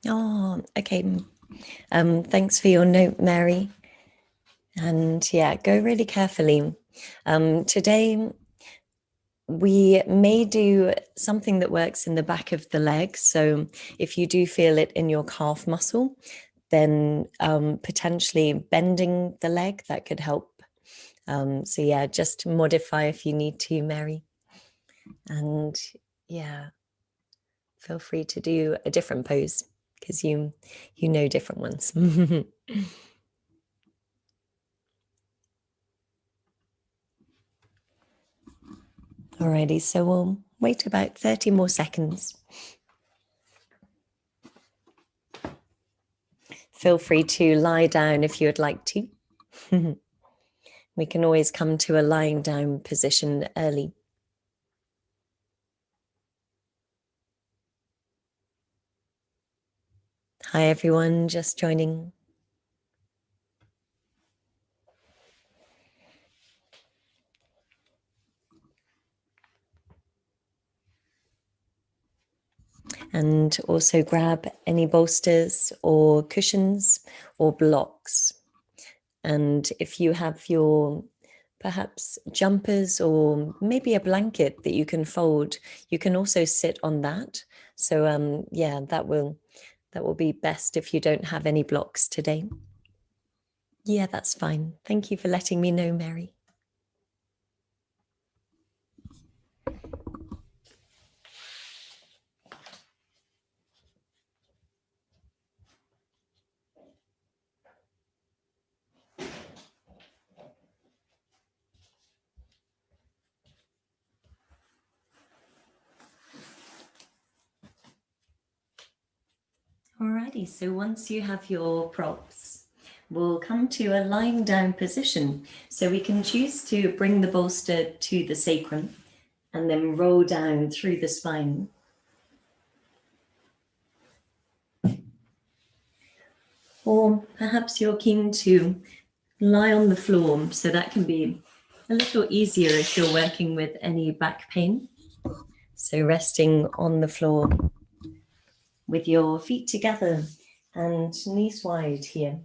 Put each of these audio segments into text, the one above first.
Oh, okay. Thanks for your note, Mary. And yeah, go really carefully. Today, we may do something that works in the back of the leg. So if you do feel it in your calf muscle, then potentially bending the leg, that could help. So yeah, just modify if you need to, Mary. And yeah, feel free to do a different pose because you know different ones. Alrighty, so we'll wait about 30 more seconds. Feel free to lie down if you would like to. We can always come to a lying down position early. Hi everyone, just joining. And also grab any bolsters or cushions or blocks. And if you have your perhaps jumpers or maybe a blanket that you can fold, you can also sit on that. So yeah, that will be best if you don't have any blocks today. Yeah, that's fine. Thank you for letting me know, Mary. Alrighty, so once you have your props, we'll come to a lying down position. So we can choose to bring the bolster to the sacrum and then roll down through the spine. Or perhaps you're keen to lie on the floor, so that can be a little easier if you're working with any back pain. So resting on the floor with your feet together and knees wide here.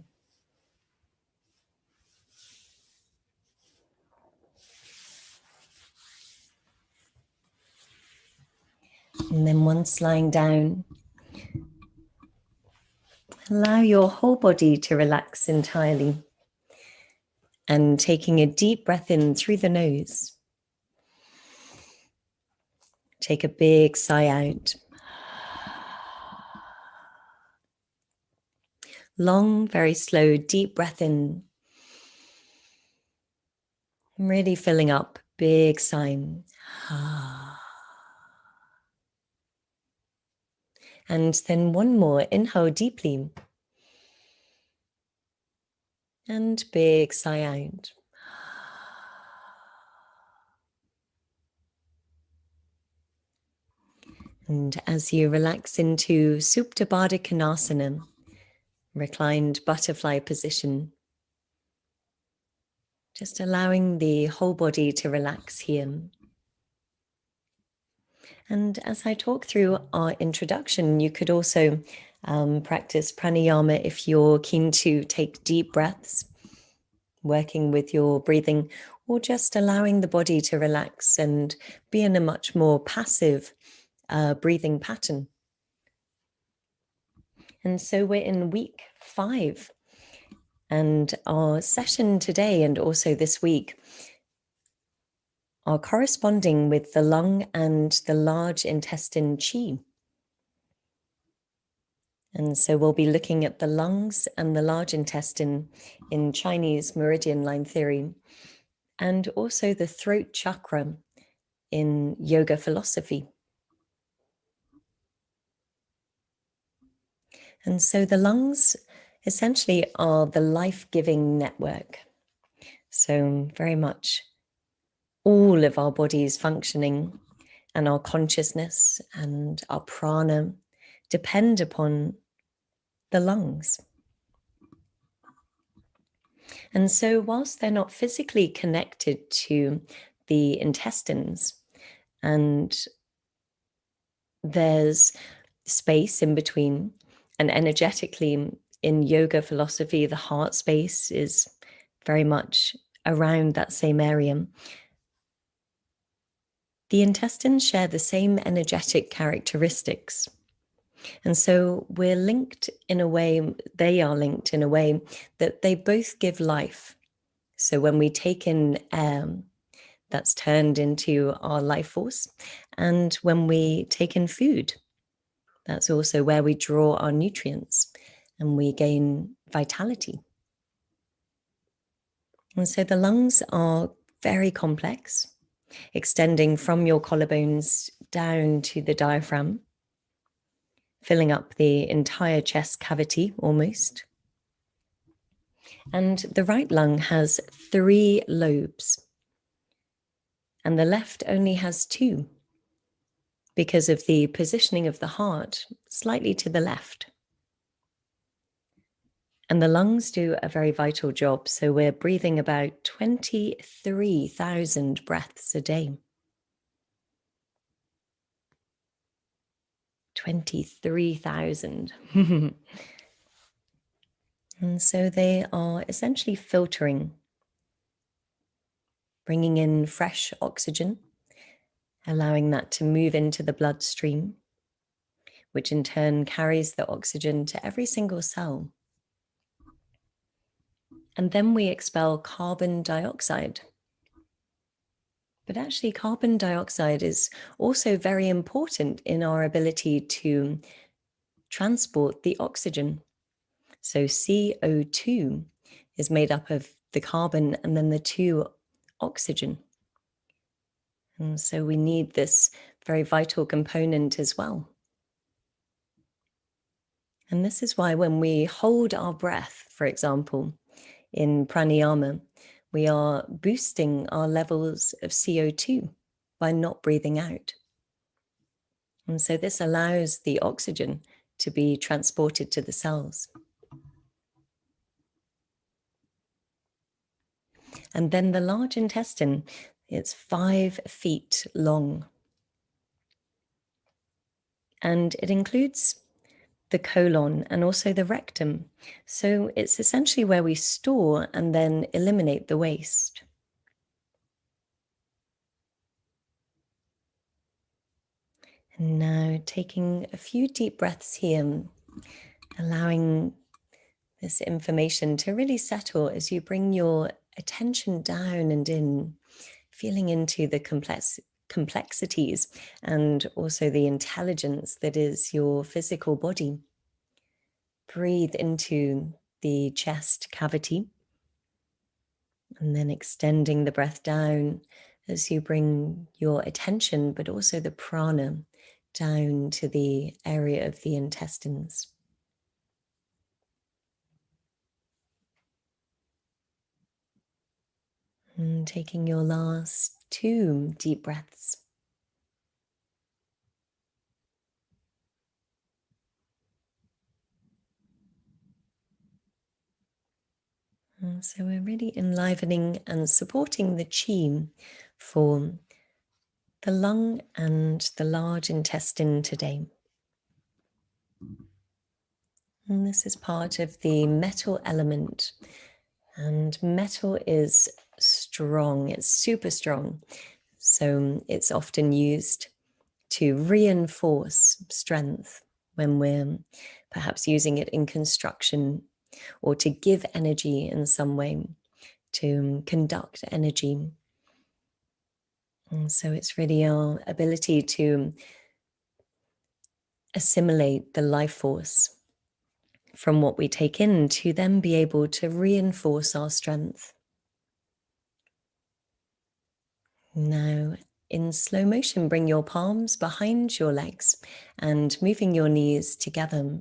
And then once lying down, allow your whole body to relax entirely. And taking a deep breath in through the nose. Take a big sigh out. Long, very slow, deep breath in. Really filling up, big sigh. And then one more, inhale deeply. And big sigh out. And as you relax into Supta Baddha Konasana, reclined butterfly position, just allowing the whole body to relax here. And as I talk through our introduction, you could also practice pranayama if you're keen to take deep breaths, working with your breathing, or just allowing the body to relax and be in a much more passive breathing pattern. And so we're in week 5. And our session today and also this week are corresponding with the lung and the large intestine qi. And so we'll be looking at the lungs and the large intestine in Chinese meridian line theory, and also the throat chakra in yoga philosophy. And so the lungs essentially are the life-giving network. So very much all of our bodies functioning and our consciousness and our prana depend upon the lungs. And so whilst they're not physically connected to the intestines, and there's space in between, And energetically, in yoga philosophy, the heart space is very much around that same area. The intestines share the same energetic characteristics. And so we're linked in a way, they are linked in a way that they both give life. So when we take in air, that's turned into our life force. And when we take in food, that's also where we draw our nutrients and we gain vitality. And so the lungs are very complex, extending from your collarbones down to the diaphragm, filling up the entire chest cavity almost. And the right lung has 3 lobes, and the left only has 2 because of the positioning of the heart slightly to the left. And the lungs do a very vital job. So we're breathing about 23,000 breaths a day. 23,000. And so they are essentially filtering, bringing in fresh oxygen, allowing that to move into the bloodstream, which in turn carries the oxygen to every single cell. And then we expel carbon dioxide. But actually, carbon dioxide is also very important in our ability to transport the oxygen. So CO2 is made up of the carbon and then the 2 oxygen. And so we need this very vital component as well. And this is why when we hold our breath, for example, in pranayama, we are boosting our levels of CO2 by not breathing out. And so this allows the oxygen to be transported to the cells. And then the large intestine, it's 5 feet long. And it includes the colon and also the rectum. So it's essentially where we store and then eliminate the waste. And now taking a few deep breaths here, allowing this information to really settle as you bring your attention down and in, feeling into the complexities and also the intelligence that is your physical body. Breathe into the chest cavity and then extending the breath down as you bring your attention, but also the prana, down to the area of the intestines. And taking your last 2 deep breaths. And so we're really enlivening and supporting the chi for the lung and the large intestine today. And this is part of the metal element. And metal is strong, it's super strong. So it's often used to reinforce strength when we're perhaps using it in construction, or to give energy in some way, to conduct energy. And so it's really our ability to assimilate the life force from what we take in to then be able to reinforce our strength. Now, in slow motion, bring your palms behind your legs and moving your knees together.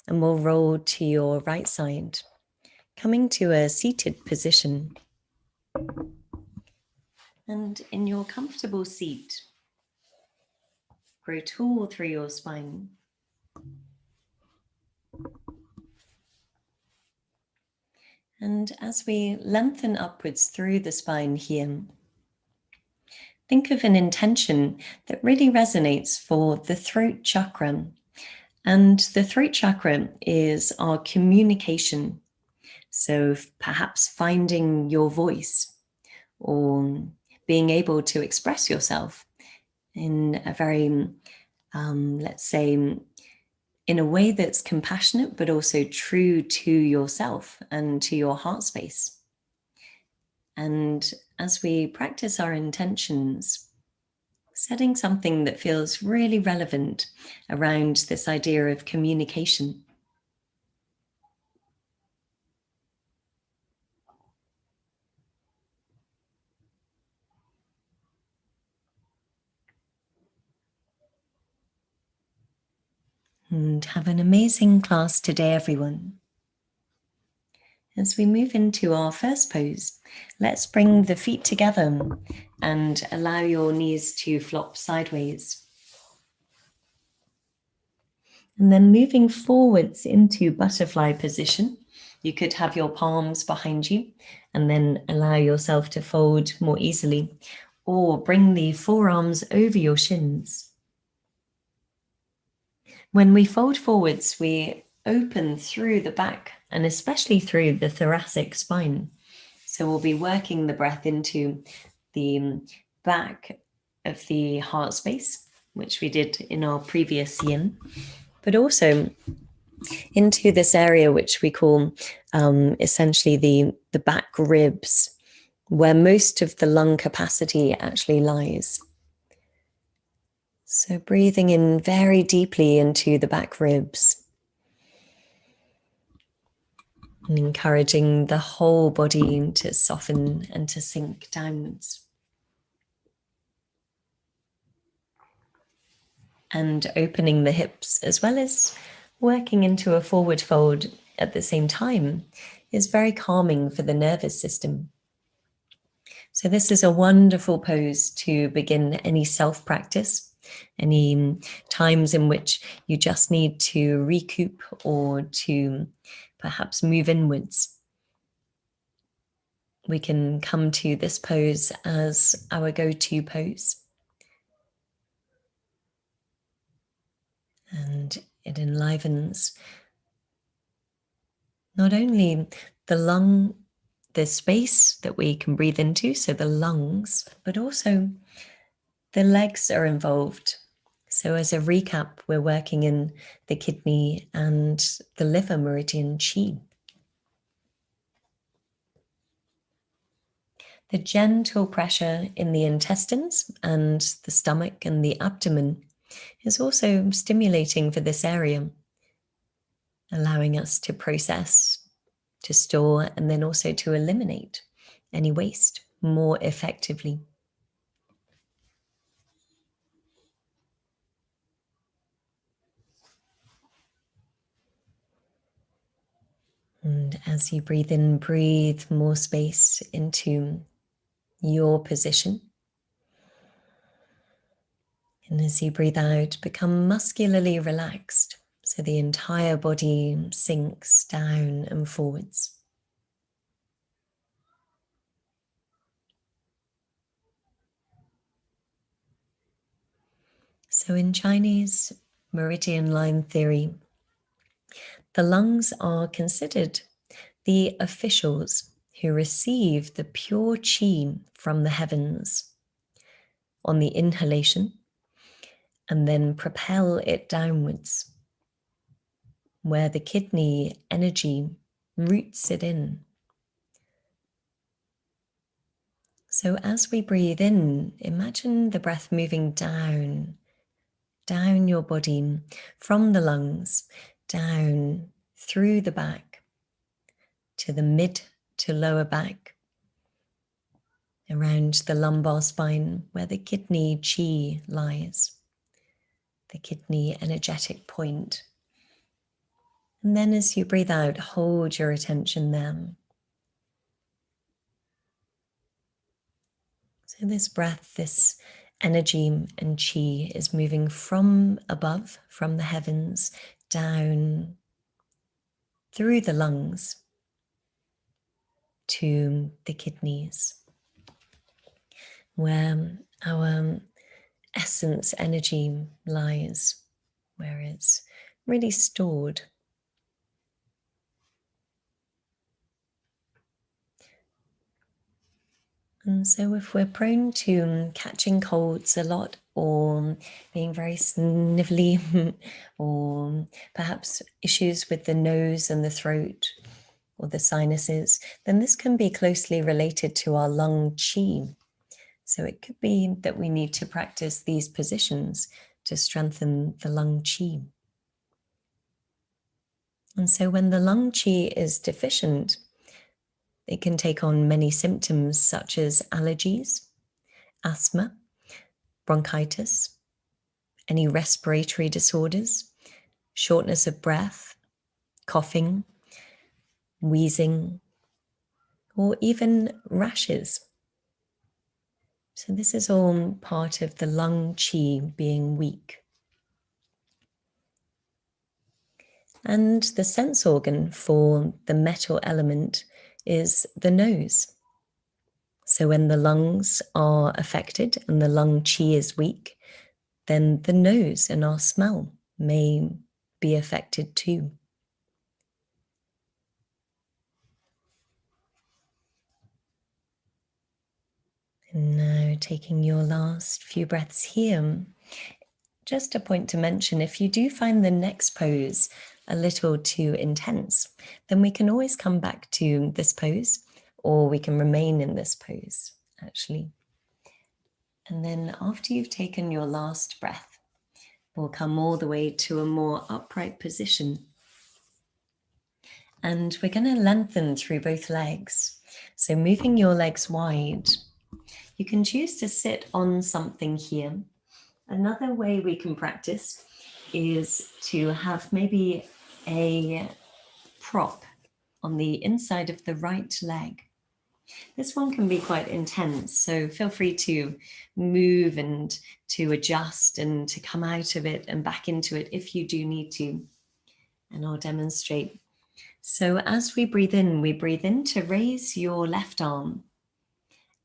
And we'll roll to your right side, coming to a seated position. And in your comfortable seat, grow tall through your spine. And as we lengthen upwards through the spine here, think of an intention that really resonates for the throat chakra And the throat chakra is our communication. So perhaps finding your voice or being able to express yourself in a very, let's say, in a way that's compassionate, but also true to yourself and to your heart space. And as we practice our intentions, setting something that feels really relevant around this idea of communication. And have an amazing class today, everyone. As we move into our first pose, let's bring the feet together and allow your knees to flop sideways. And then moving forwards into butterfly position, you could have your palms behind you and then allow yourself to fold more easily, or bring the forearms over your shins. When we fold forwards, we open through the back and especially through the thoracic spine. So we'll be working the breath into the back of the heart space, which we did in our previous yin, but also into this area which we call essentially the back ribs, where most of the lung capacity actually lies. So breathing in very deeply into the back ribs and encouraging the whole body to soften and to sink downwards. And opening the hips, as well as working into a forward fold at the same time, is very calming for the nervous system. So this is a wonderful pose to begin any self-practice, any times in which you just need to recoup or to perhaps move inwards. We can come to this pose as our go-to pose. And it enlivens not only the space that we can breathe into, so the lungs, but also the legs are involved. So as a recap, we're working in the kidney and the liver meridian qi. The gentle pressure in the intestines and the stomach and the abdomen is also stimulating for this area, allowing us to process, to store, and then also to eliminate any waste more effectively. And as you breathe in, breathe more space into your position. And as you breathe out, become muscularly relaxed, so the entire body sinks down and forwards. So in Chinese meridian line theory, the lungs are considered the officials who receive the pure qi from the heavens on the inhalation and then propel it downwards, where the kidney energy roots it in. So as we breathe in, imagine the breath moving down your body from the lungs, down through the back to the mid to lower back, around the lumbar spine where the kidney qi lies, the kidney energetic point. And then as you breathe out, hold your attention there. So this breath, this energy and qi is moving from above, from the heavens, down through the lungs to the kidneys, where our essence energy lies, where it's really stored. And so if we're prone to catching colds a lot, or being very snivelly, or perhaps issues with the nose and the throat or the sinuses, then this can be closely related to our lung qi. So it could be that we need to practice these positions to strengthen the lung qi. And so when the lung qi is deficient, it can take on many symptoms such as allergies, asthma, bronchitis, any respiratory disorders, shortness of breath, coughing, wheezing, or even rashes. So this is all part of the lung qi being weak. And the sense organ for the metal element is the nose. So when the lungs are affected and the lung qi is weak, then the nose and our smell may be affected too. And now taking your last few breaths here, just a point to mention, if you do find the next pose a little too intense, then we can always come back to this pose, or we can remain in this pose, actually. And then after you've taken your last breath, we'll come all the way to a more upright position. And we're going to lengthen through both legs. So moving your legs wide, you can choose to sit on something here. Another way we can practice is to have maybe a prop on the inside of the right leg. This one can be quite intense, so feel free to move and to adjust and to come out of it and back into it if you do need to. And I'll demonstrate. So as we breathe in to raise your left arm.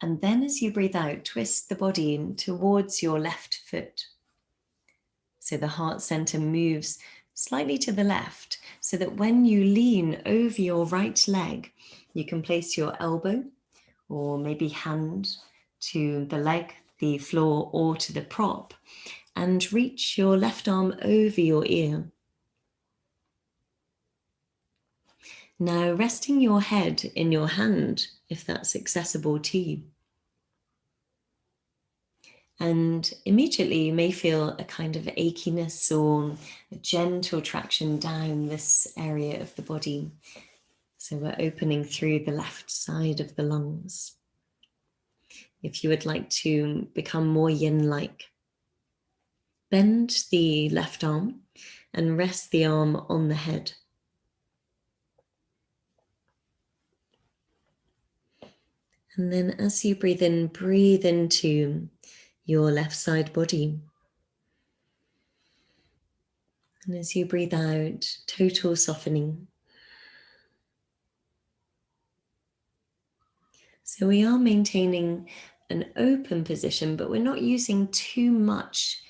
And then as you breathe out, twist the body towards your left foot. So the heart center moves slightly to the left, so that when you lean over your right leg, you can place your elbow or maybe hand to the leg, the floor, or to the prop, and reach your left arm over your ear. Now resting your head in your hand, if that's accessible to you. And immediately you may feel a kind of achiness or a gentle traction down this area of the body. So we're opening through the left side of the lungs. If you would like to become more yin-like, bend the left arm and rest the arm on the head. And then as you breathe into your left side body. And as you breathe out, total softening. So we are maintaining an open position, but we're not using too much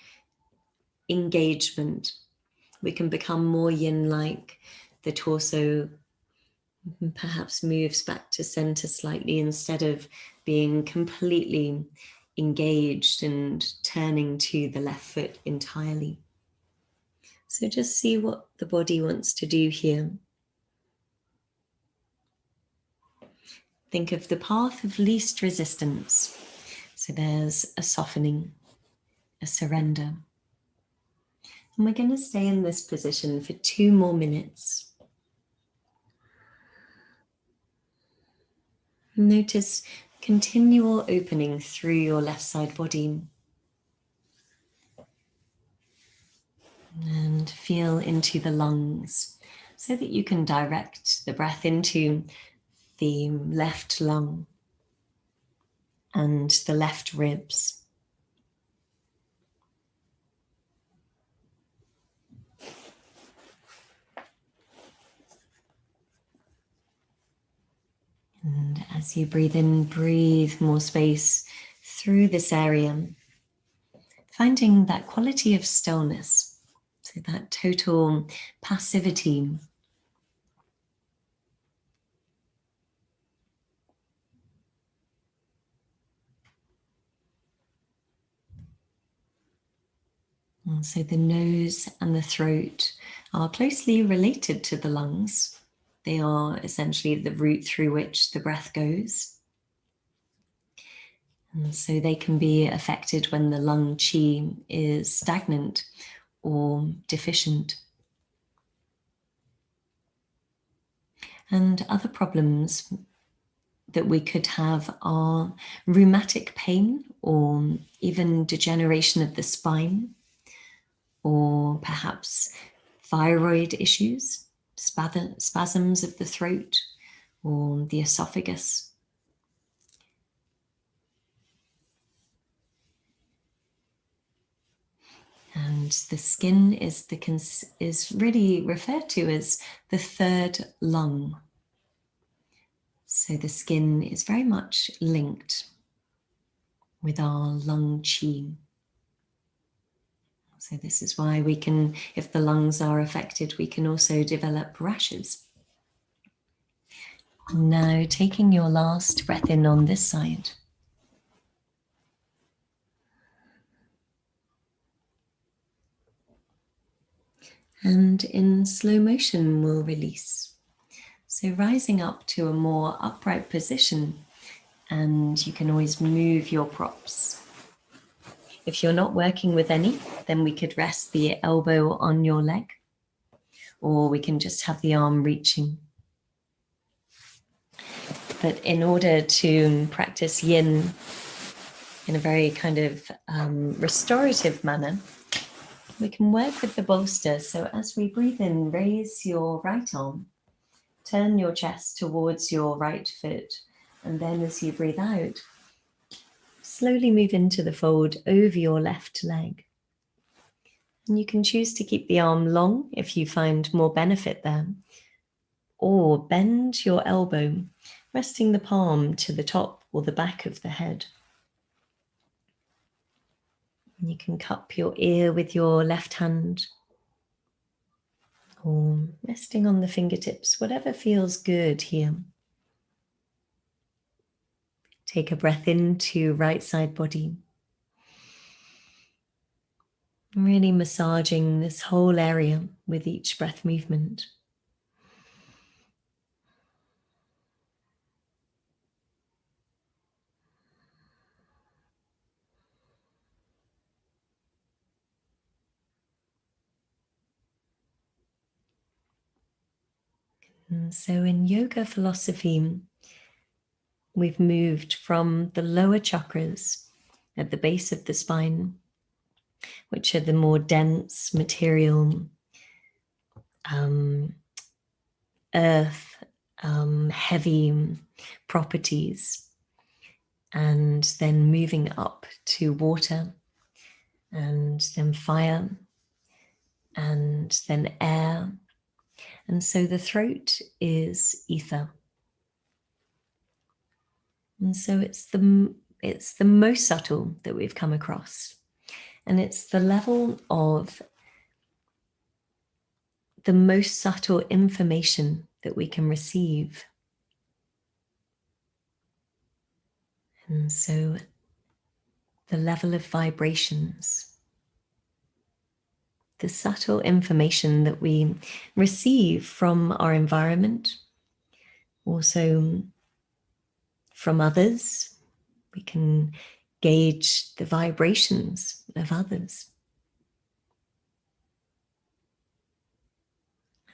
engagement. We can become more yin-like. The torso perhaps moves back to center slightly instead of being completely engaged and turning to the left foot entirely. So just see what the body wants to do here. Think of the path of least resistance. So there's a softening, a surrender. And we're going to stay in this position for 2 more minutes. Notice continual opening through your left side body. And feel into the lungs so that you can direct the breath into the left lung and the left ribs. And as you breathe in, breathe more space through this area, finding that quality of stillness. So that total passivity. And so the nose and the throat are closely related to the lungs. They are essentially the route through which the breath goes. And so they can be affected when the lung qi is stagnant or deficient. And other problems that we could have are rheumatic pain or even degeneration of the spine, or perhaps thyroid issues, spasms of the throat or the esophagus. And the skin is really referred to as the third lung. So the skin is very much linked with our lung qi. So this is why we can, if the lungs are affected, we can also develop rashes. Now taking your last breath in on this side. And in slow motion, we'll release. So rising up to a more upright position, and you can always move your props. If you're not working with any, then we could rest the elbow on your leg, or we can just have the arm reaching. But in order to practice yin in a very kind of restorative manner, we can work with the bolster. So as we breathe in, raise your right arm, turn your chest towards your right foot, and then as you breathe out, slowly move into the fold over your left leg. And you can choose to keep the arm long if you find more benefit there, or bend your elbow, resting the palm to the top or the back of the head. You can cup your ear with your left hand, or resting on the fingertips, whatever feels good here. Take a breath into right side body. Really massaging this whole area with each breath movement. And so in yoga philosophy, we've moved from the lower chakras at the base of the spine, which are the more dense material, earth, heavy properties, and then moving up to water, and then fire, and then air. And so the throat is ether. And so it's the most subtle that we've come across. And it's the level of the most subtle information that we can receive. And so the level of vibrations, the subtle information that we receive from our environment, also from others. We can gauge the vibrations of others.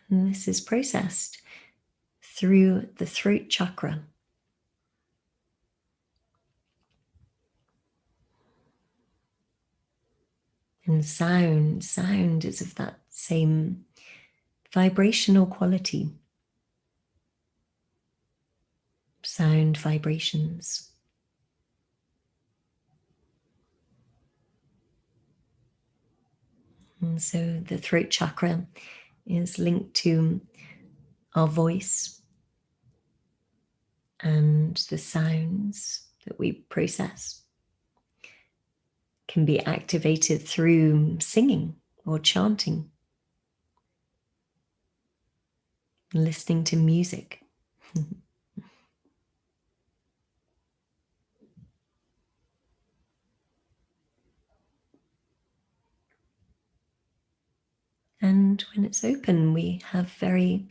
And this is processed through the throat chakra. And sound is of that same vibrational quality. Sound vibrations. And so the throat chakra is linked to our voice and the sounds that we process can be activated through singing or chanting. listening to music. And when it's open, we have very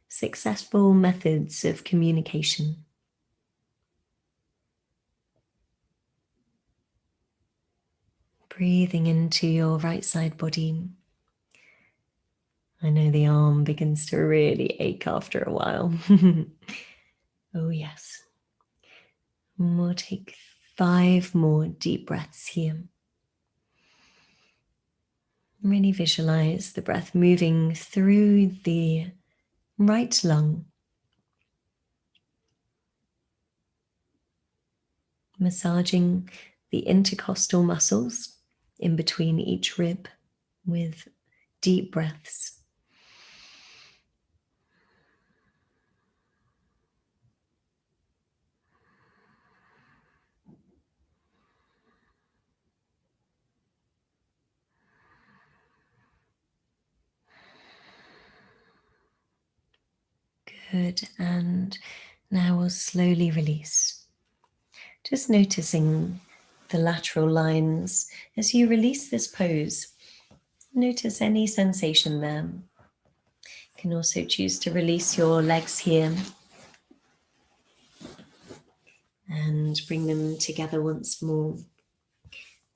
successful methods of communication. Breathing into your right side body. I know the arm begins to really ache after a while. Oh, yes. And we'll take 5 more deep breaths here. Really visualize the breath moving through the right lung, massaging the intercostal muscles in between each rib with deep breaths. Good, and now we'll slowly release. Just noticing the lateral lines as you release this pose. Notice any sensation there. You can also choose to release your legs here and bring them together once more.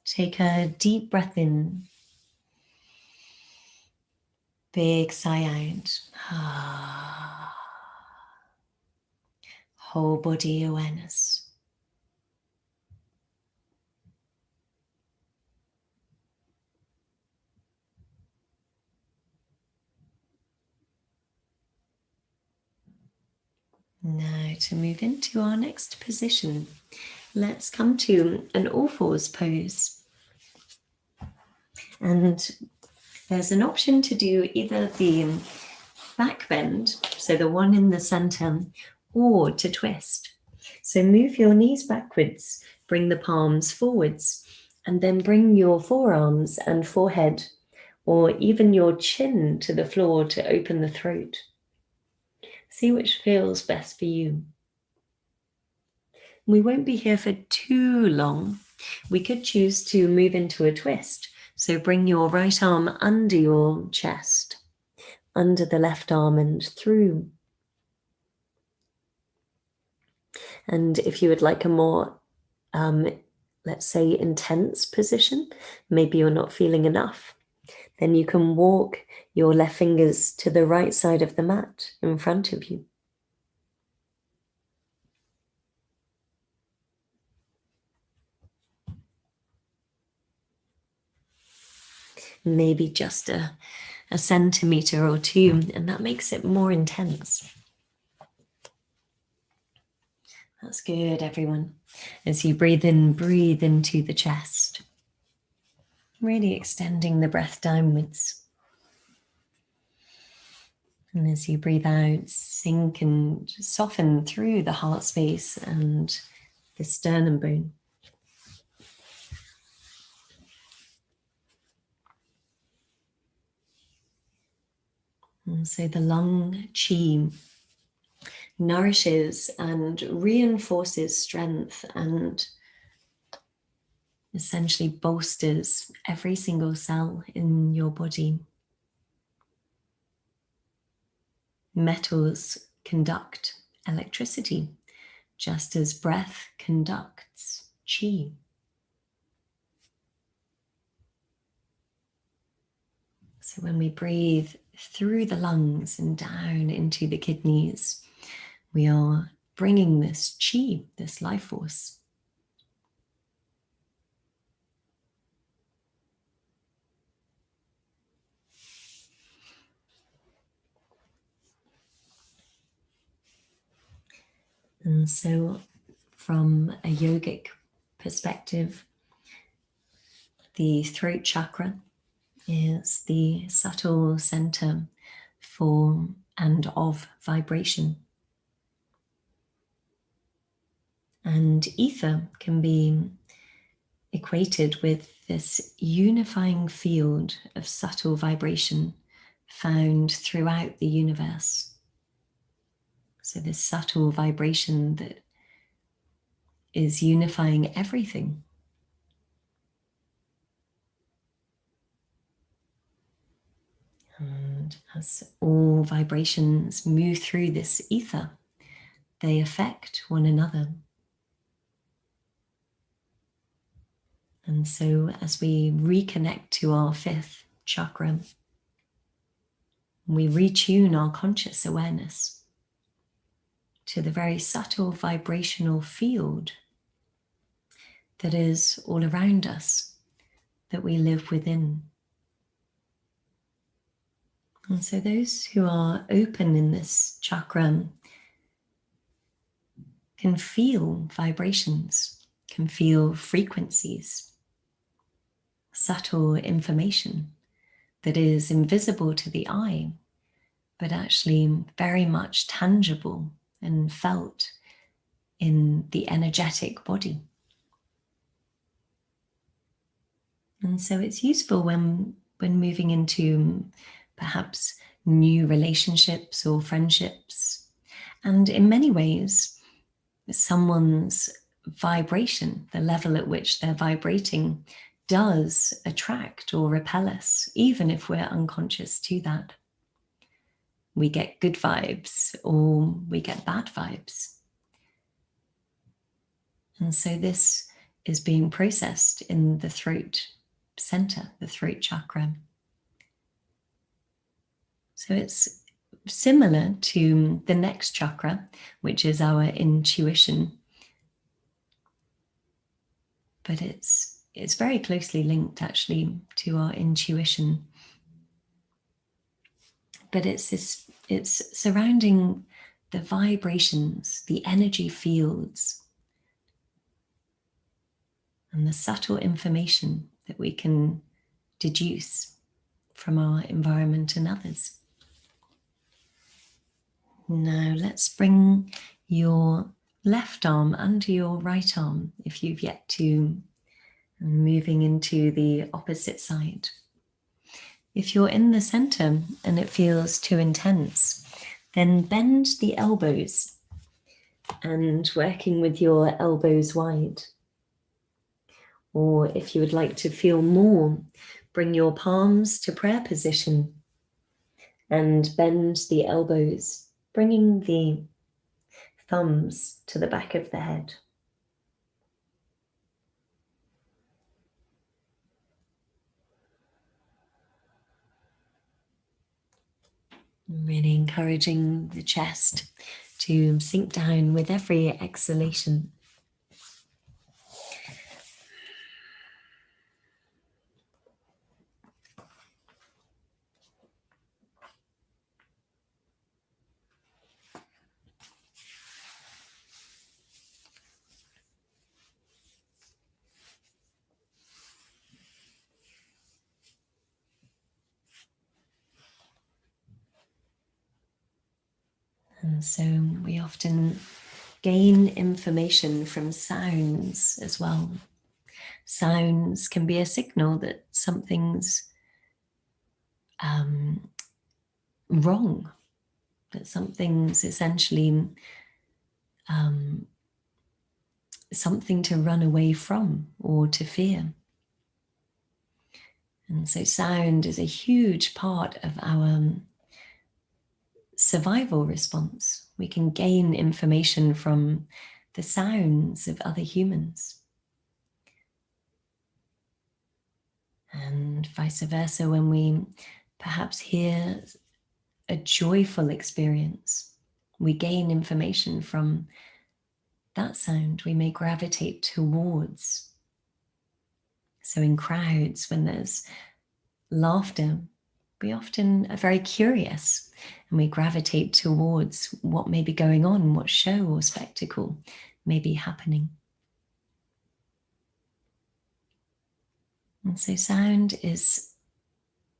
Take a deep breath in. Big sigh out. Whole body awareness. Now to move into our next position, let's come to an all fours pose. And there's an option to do either the back bend, so the one in the center, or to twist. So move your knees backwards, bring the palms forwards, and then bring your forearms and forehead, or even your chin to the floor to open the throat. See which feels best for you. We won't be here for too long. We could choose to move into a twist. So bring your right arm under your chest, under the left arm and through. And if you would like a more, let's say, intense position, maybe you're not feeling enough, then you can walk your left fingers to the right side of the mat in front of you. Maybe just a centimeter or two, and that makes it more intense. That's good, everyone. As you breathe in, breathe into the chest. Really extending the breath downwards. And as you breathe out, sink and soften through the heart space and the sternum bone. And so the lung chi nourishes and reinforces strength and essentially bolsters every single cell in your body. Metals conduct electricity, just as breath conducts chi. So when we breathe through the lungs and down into the kidneys, we are bringing this chi, this life force. And so from a yogic perspective, the throat chakra is the subtle center for and of vibration. And ether can be equated with this unifying field of subtle vibration found throughout the universe. So this subtle vibration that is unifying everything. And as all vibrations move through this ether, they affect one another. And so as we reconnect to our fifth chakra, we retune our conscious awareness to the very subtle vibrational field that is all around us, that we live within. And so those who are open in this chakra can feel vibrations, can feel frequencies, subtle information that is invisible to the eye, but actually very much tangible and felt in the energetic body. And so it's useful when moving into perhaps new relationships or friendships. And in many ways, someone's vibration, the level at which they're vibrating, does attract or repel us, even if we're unconscious to that. We get good vibes or we get bad vibes. And so this is being processed in the throat center, the throat chakra. So it's similar to the next chakra, which is our intuition. But it's very closely linked actually to our intuition. But it's surrounding the vibrations, the energy fields, and the subtle information that we can deduce from our environment and others. Now let's bring your left arm under your right arm if you've yet to, and moving into the opposite side. If you're in the center and it feels too intense, then bend the elbows and working with your elbows wide. Or if you would like to feel more, bring your palms to prayer position and bend the elbows, bringing the thumbs to the back of the head. Really encouraging the chest to sink down with every exhalation. And so we often gain information from sounds as well. Sounds can be a signal that something's wrong, that something's essentially something to run away from or to fear. And so sound is a huge part of our survival response. We can gain information from the sounds of other humans. And vice versa, when we perhaps hear a joyful experience, we gain information from that sound. We may gravitate towards. So in crowds, when there's laughter, we often are very curious and we gravitate towards what may be going on, what show or spectacle may be happening. And so sound is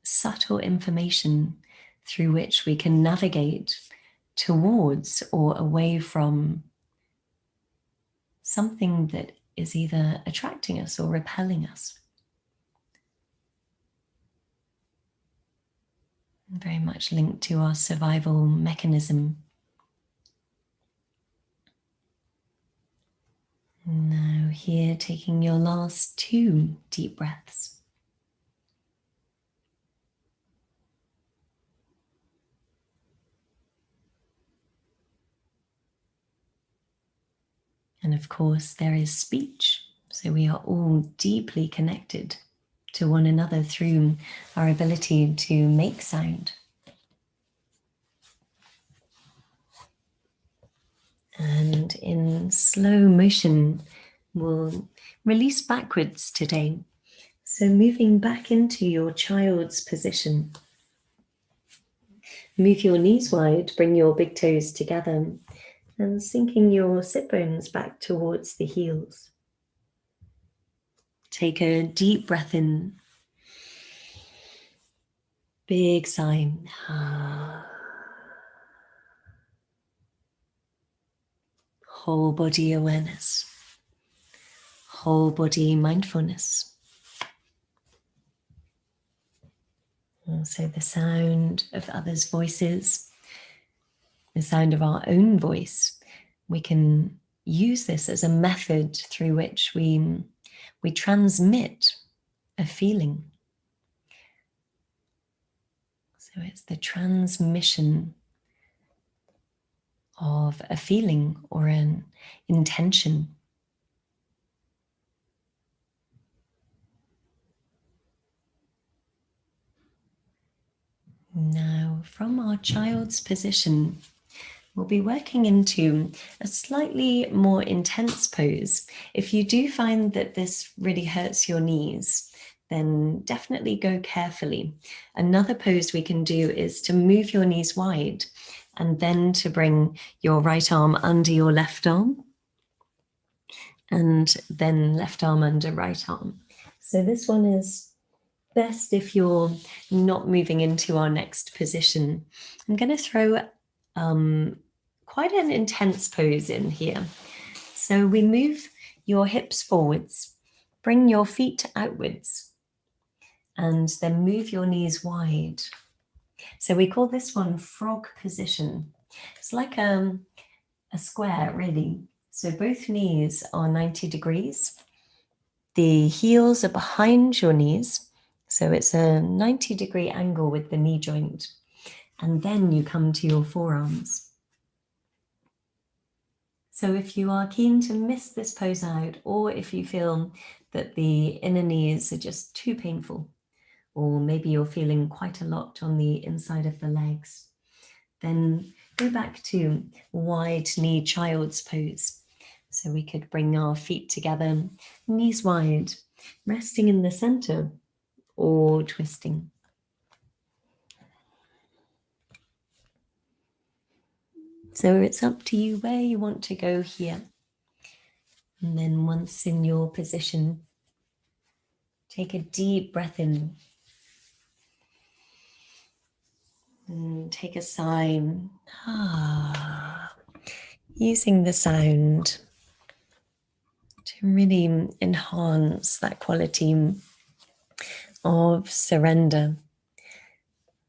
subtle information through which we can navigate towards or away from something that is either attracting us or repelling us. Very much linked to our survival mechanism. Now here, taking your last 2 deep breaths. And of course, there is speech. So we are all deeply connected to one another through our ability to make sound. And in slow motion, we'll release backwards today. So moving back into your child's position. Move your knees wide, bring your big toes together, and sinking your sit bones back towards the heels. Take a deep breath in. Big sigh. Whole body awareness. Whole body mindfulness. Also the sound of others' voices, the sound of our own voice. We can use this as a method through which we transmit a feeling. So it's the transmission of a feeling or an intention. Now, from our child's position, we'll be working into a slightly more intense pose. If you do find that this really hurts your knees, then definitely go carefully. Another pose we can do is to move your knees wide and then to bring your right arm under your left arm and then left arm under right arm. So this one is best if you're not moving into our next position. I'm going to throw quite an intense pose in here. So we move your hips forwards, bring your feet outwards, and then move your knees wide. So we call this one frog position. It's like a square, really. So both knees are 90 degrees. The heels are behind your knees. So it's a 90-degree angle with the knee joint. And then you come to your forearms. So if you are keen to miss this pose out, or if you feel that the inner knees are just too painful, or maybe you're feeling quite a lot on the inside of the legs, then go back to wide knee child's pose. So we could bring our feet together, knees wide, resting in the center or twisting. So it's up to you where you want to go here. And then once in your position, take a deep breath in. And take a sigh. Using the sound to really enhance that quality of surrender.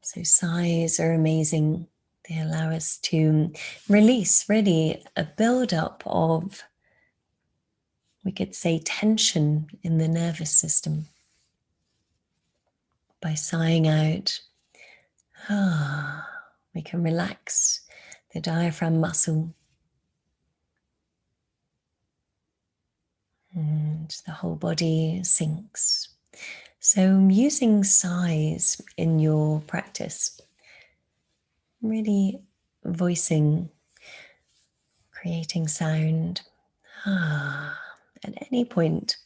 So sighs are amazing. They allow us to release really a buildup of, we could say, tension in the nervous system. By sighing out, we can relax the diaphragm muscle. And the whole body sinks. So using sighs in your practice, really voicing, creating sound at any point,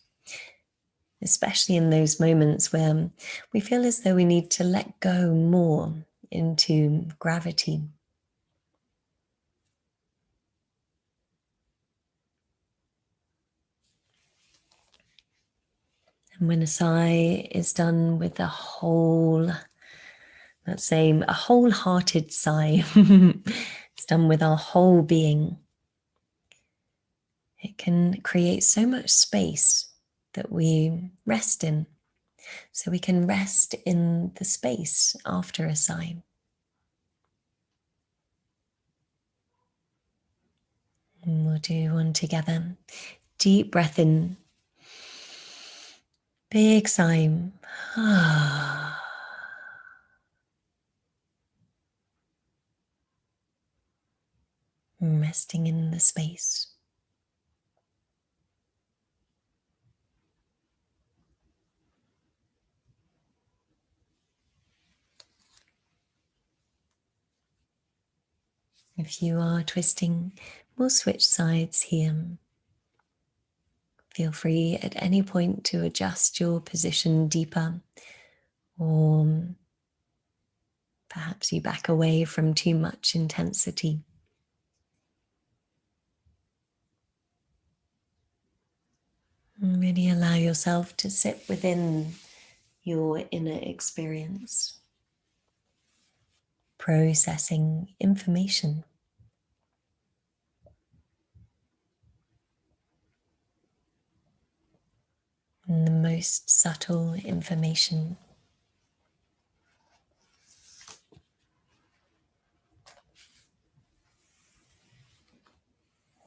especially in those moments where we feel as though we need to let go more into gravity. And when a sigh is done with a whole, let's say a wholehearted sigh, it's done with our whole being, it can create so much space that we rest in. So we can rest in the space after a sigh. And we'll do one together. Deep breath in. Big sigh. Resting in the space. If you are twisting, we'll switch sides here. Feel free at any point to adjust your position deeper, or perhaps you back away from too much intensity. And really allow yourself to sit within your inner experience, processing information. And the most subtle information.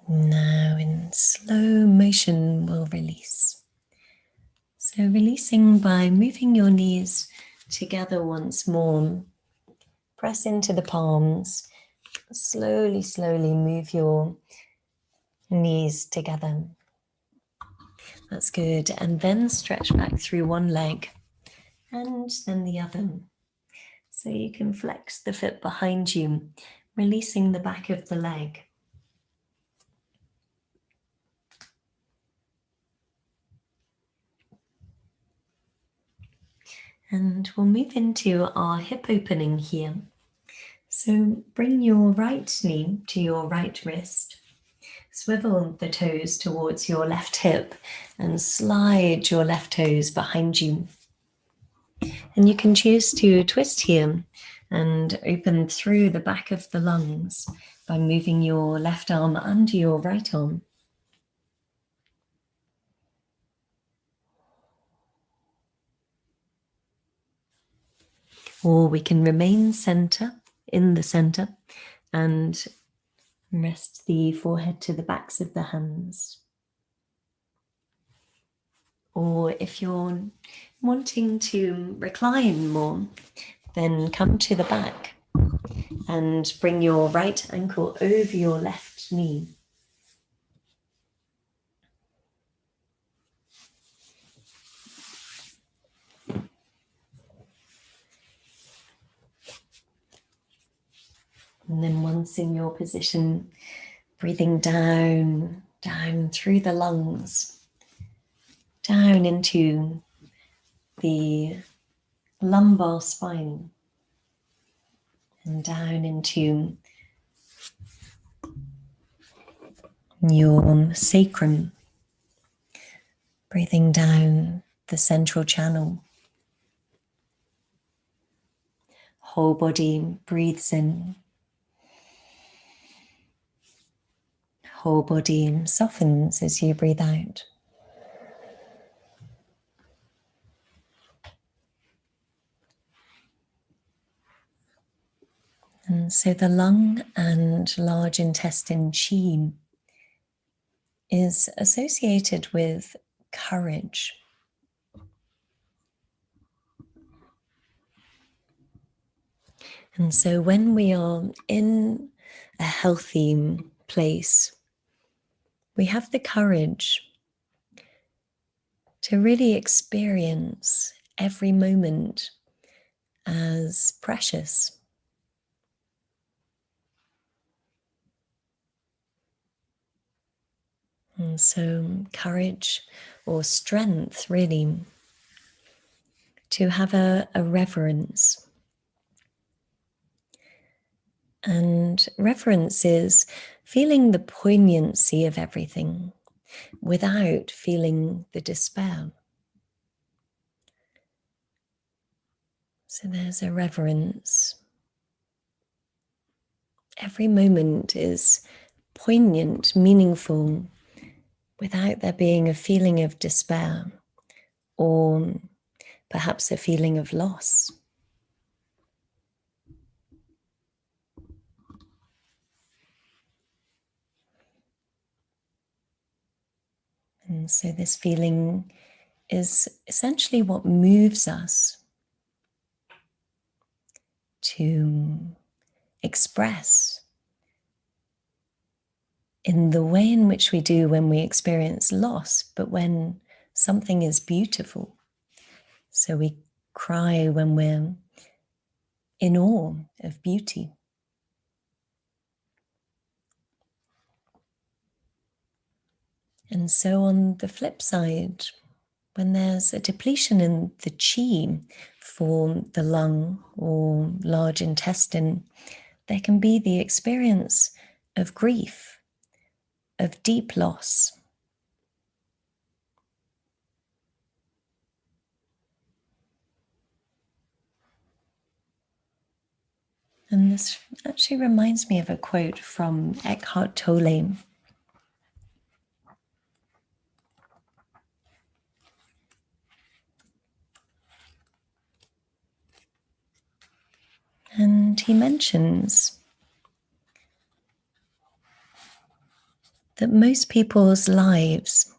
Now in slow motion we'll release. So releasing by moving your knees together once more. Press into the palms. Slowly, slowly move your knees together. That's good. And then stretch back through one leg and then the other. So you can flex the foot behind you, releasing the back of the leg. And we'll move into our hip opening here. So bring your right knee to your right wrist. Swivel the toes towards your left hip and slide your left toes behind you. And you can choose to twist here and open through the back of the lungs by moving your left arm under your right arm. Or we can remain in the center and rest the forehead to the backs of the hands. Or if you're wanting to recline more, then come to the back and bring your right ankle over your left knee. And then once in your position, breathing down through the lungs, down into the lumbar spine, and down into your sacrum, breathing down the central channel. Whole body breathes in. Whole body softens as you breathe out. And so the lung and large intestine qi is associated with courage. And so when we are in a healthy place, we have the courage to really experience every moment as precious. And so courage or strength, really, to have a reverence. And reverence is feeling the poignancy of everything without feeling the despair. So there's a reverence. Every moment is poignant, meaningful, without there being a feeling of despair or perhaps a feeling of loss. And so this feeling is essentially what moves us to express in the way in which we do when we experience loss, but when something is beautiful. So we cry when we're in awe of beauty. And so on the flip side, when there's a depletion in the qi for the lung or large intestine, there can be the experience of grief, of deep loss. And this actually reminds me of a quote from Eckhart Tolle. And he mentions that most people's lives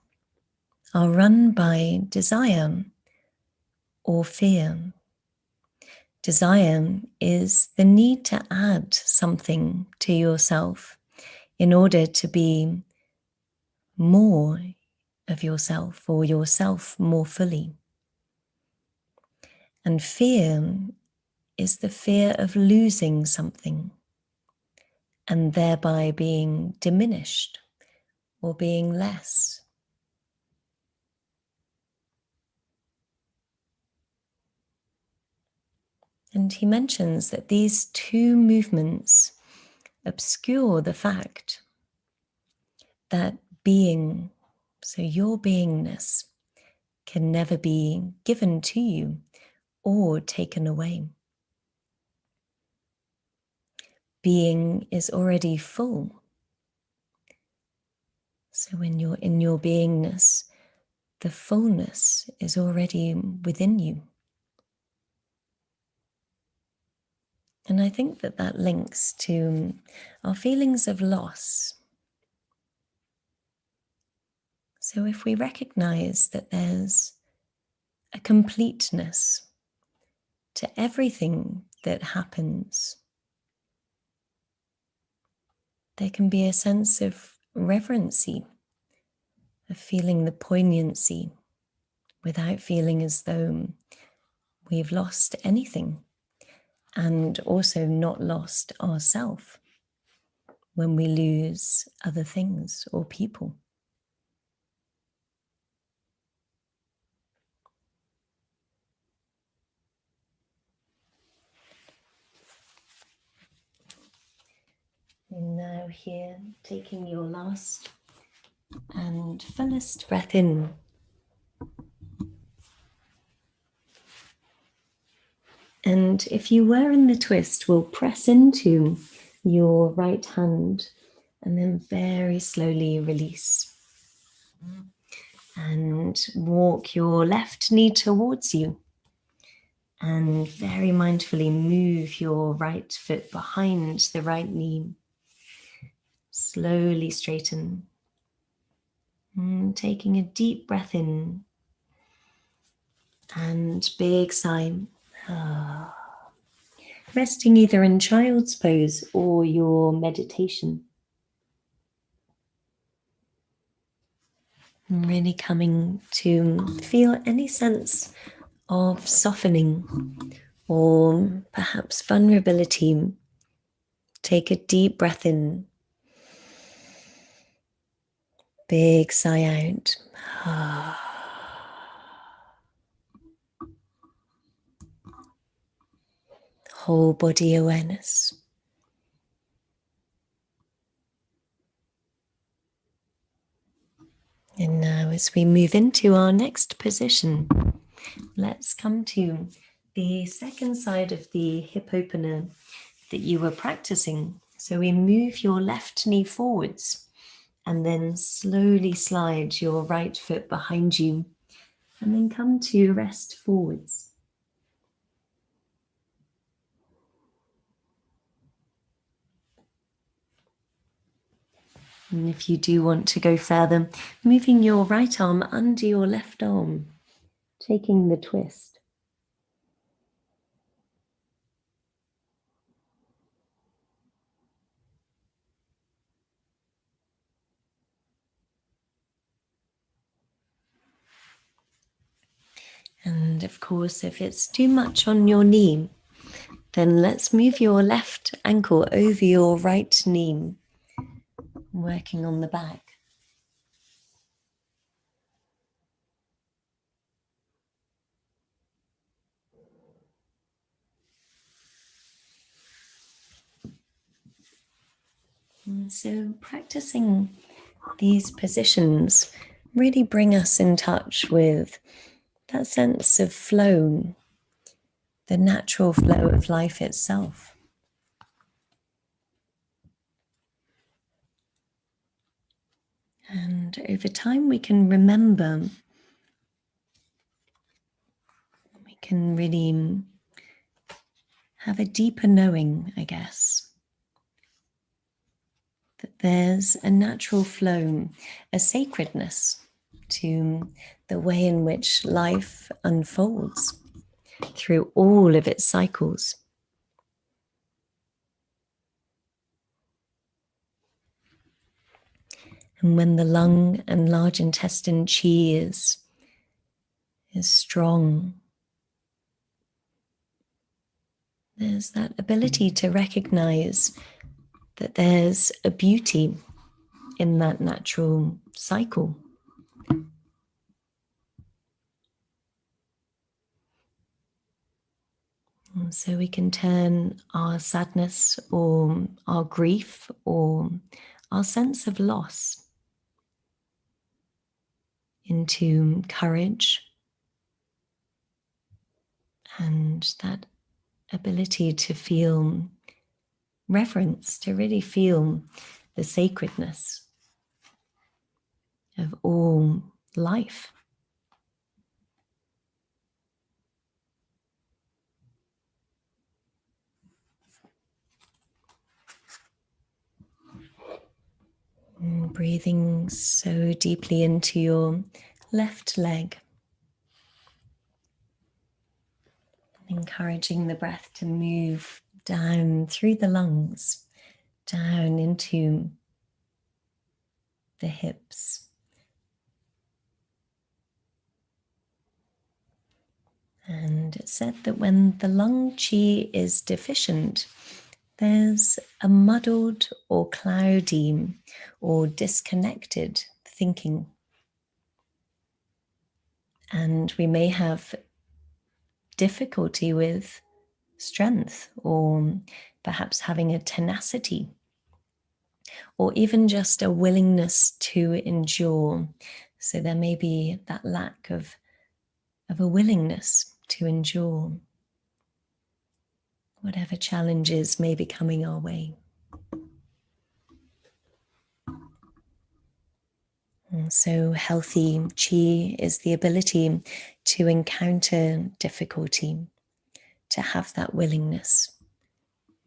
are run by desire or fear. Desire is the need to add something to yourself in order to be more of yourself or yourself more fully. And fear is the fear of losing something and thereby being diminished or being less. And he mentions that these two movements obscure the fact that being, so your beingness, can never be given to you or taken away. Being is already full. So when you're in your beingness, the fullness is already within you. And I think that that links to our feelings of loss. So if we recognize that there's a completeness to everything that happens, there can be a sense of reverency, of feeling the poignancy without feeling as though we've lost anything, and also not lost ourselves when we lose other things or people. And now here, taking your last and fullest breath in. And if you were in the twist, we'll press into your right hand and then very slowly release. And walk your left knee towards you. And very mindfully move your right foot behind the right knee. Slowly straighten. And taking a deep breath in. And big sigh. Resting either in child's pose or your meditation. And really coming to feel any sense of softening or perhaps vulnerability. Take a deep breath in. Big sigh out. Whole body awareness. And now as we move into our next position, let's come to the second side of the hip opener that you were practicing. So we move your left knee forwards and then slowly slide your right foot behind you and then come to rest forwards. And if you do want to go further, moving your right arm under your left arm, taking the twist. And of course, if it's too much on your knee, then let's move your left ankle over your right knee, working on the back. And so practicing these positions really bring us in touch with that sense of flow, the natural flow of life itself. And over time, we can remember, we can really have a deeper knowing, I guess, that there's a natural flow, a sacredness to the way in which life unfolds through all of its cycles. And when the lung and large intestine qi is strong, there's that ability to recognize that there's a beauty in that natural cycle. And so we can turn our sadness or our grief or our sense of loss into courage and that ability to feel reverence, to really feel the sacredness of all life. And breathing so deeply into your left leg, encouraging the breath to move down through the lungs, down into the hips. And it's said that when the lung qi is deficient, there's a muddled or cloudy or disconnected thinking. And we may have difficulty with strength, or perhaps having a tenacity, or even just a willingness to endure. So there may be that lack of a willingness to endure whatever challenges may be coming our way. And so healthy qi is the ability to encounter difficulty, to have that willingness,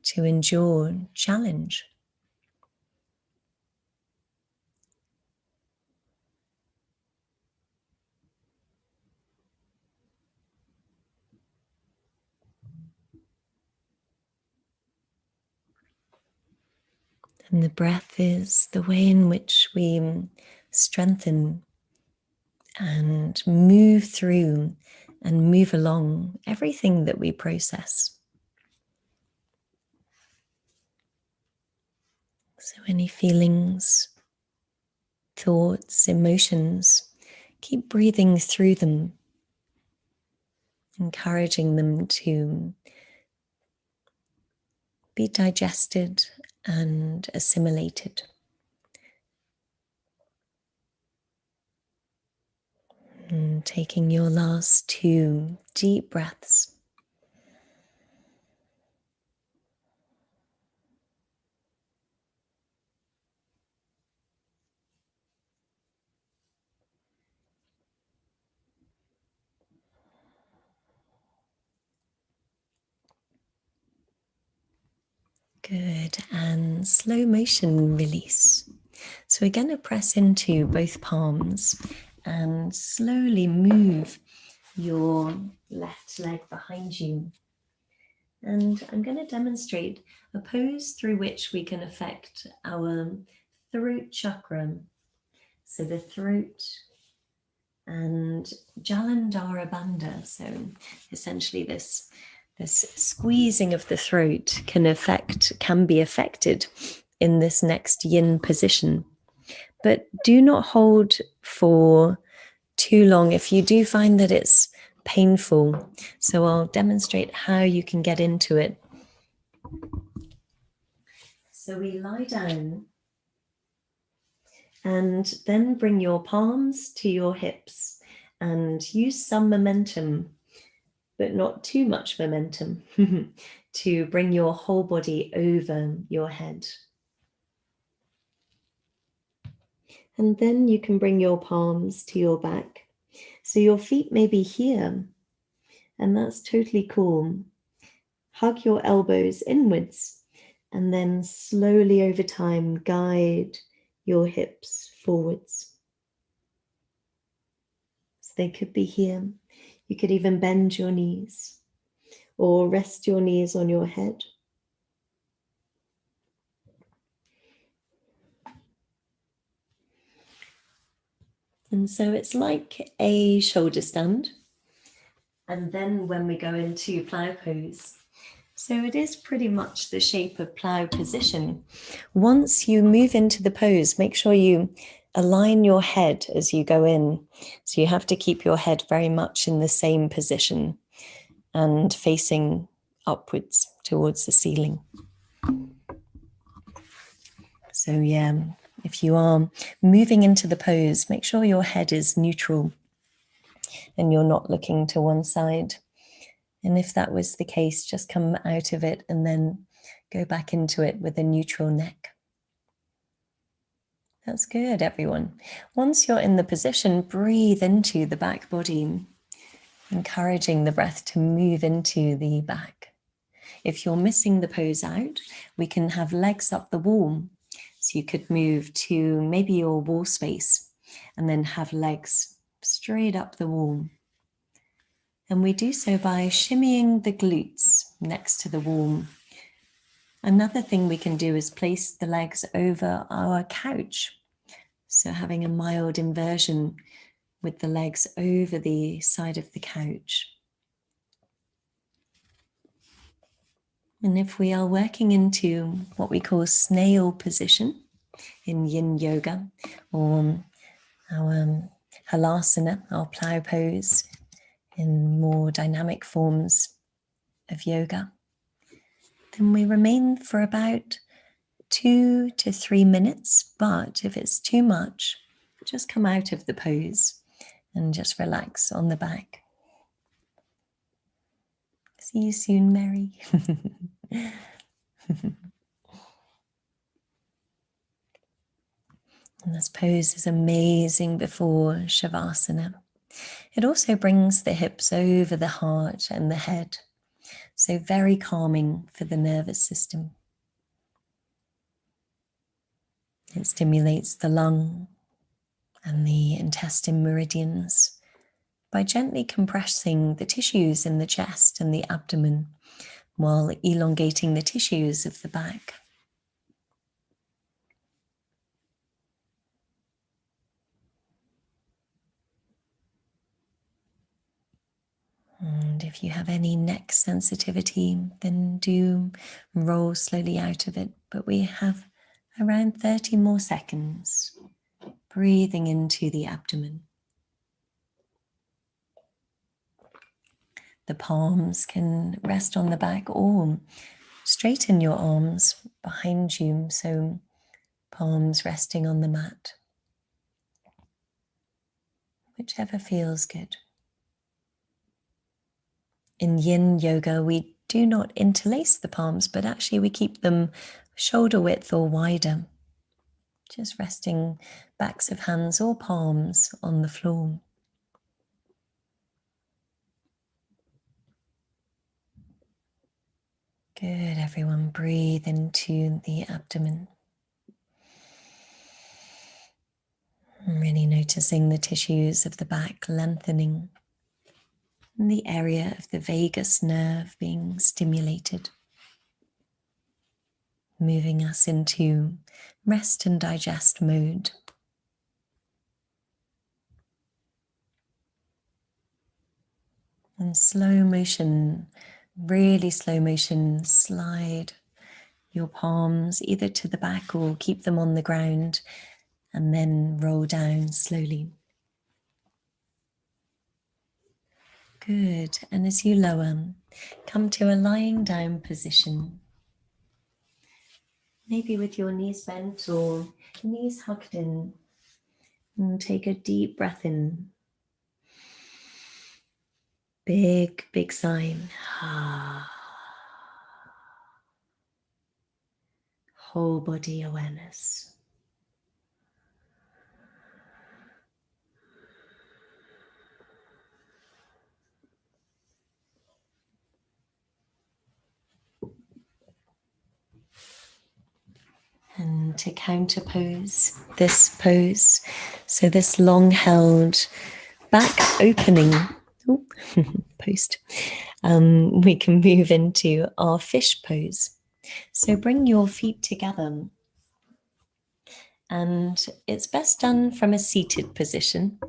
to endure challenge. And the breath is the way in which we strengthen and move through and move along everything that we process. So any feelings, thoughts, emotions, keep breathing through them, encouraging them to be digested and assimilated. And taking your last 2 deep breaths. Good, and slow motion release. So we're going to press into both palms and slowly move your left leg behind you. And I'm going to demonstrate a pose through which we can affect our throat chakra. So the throat and Jalandhara Bandha. So essentially this squeezing of the throat can be affected in this next yin position. But do not hold for too long if you do find that it's painful. So I'll demonstrate how you can get into it. So we lie down and then bring your palms to your hips and use some momentum, but not too much momentum, to bring your whole body over your head. And then you can bring your palms to your back. So your feet may be here, and that's totally cool. Hug your elbows inwards, and then slowly over time, guide your hips forwards. So they could be here. You could even bend your knees or rest your knees on your head. And so it's like a shoulder stand. And then when we go into plow pose, so it is pretty much the shape of plow position. Once you move into the pose, make sure you align your head as you go in. So you have to keep your head very much in the same position and facing upwards towards the ceiling. So yeah, if you are moving into the pose, make sure your head is neutral and you're not looking to one side. And if that was the case, just come out of it and then go back into it with a neutral neck. That's good, everyone. Once you're in the position, breathe into the back body, encouraging the breath to move into the back. If you're missing the pose out, we can have legs up the wall. So you could move to maybe your wall space and then have legs straight up the wall. And we do so by shimmying the glutes next to the wall. Another thing we can do is place the legs over our couch. So having a mild inversion with the legs over the side of the couch. And if we are working into what we call snail position in yin yoga, or our halasana, our plow pose in more dynamic forms of yoga, then we remain for about 2 to 3 minutes. But if it's too much, just come out of the pose and just relax on the back. See you soon, Mary. And this pose is amazing before Shavasana. It also brings the hips over the heart and the head. So very calming for the nervous system. It stimulates the lung and the intestine meridians by gently compressing the tissues in the chest and the abdomen while elongating the tissues of the back. And if you have any neck sensitivity, then do roll slowly out of it. But we have around 30 more seconds. Breathing into the abdomen. The palms can rest on the back or straighten your arms behind you. So palms resting on the mat. Whichever feels good. In yin yoga, we do not interlace the palms, but actually we keep them shoulder width or wider. Just resting backs of hands or palms on the floor. Good, everyone. Breathe into the abdomen. Noticing the tissues of the back lengthening and the area of the vagus nerve being stimulated, moving us into rest and digest mode. And slow motion, really slow motion, slide your palms either to the back or keep them on the ground and then roll down slowly. Good. And as you lower, come to a lying down position. Maybe with your knees bent or knees hugged in. And take a deep breath in. Big, big sigh. Whole body awareness. And to counterpose this pose, so this long held back opening post, we can move into our fish pose. So bring your feet together, and it's best done from a seated position.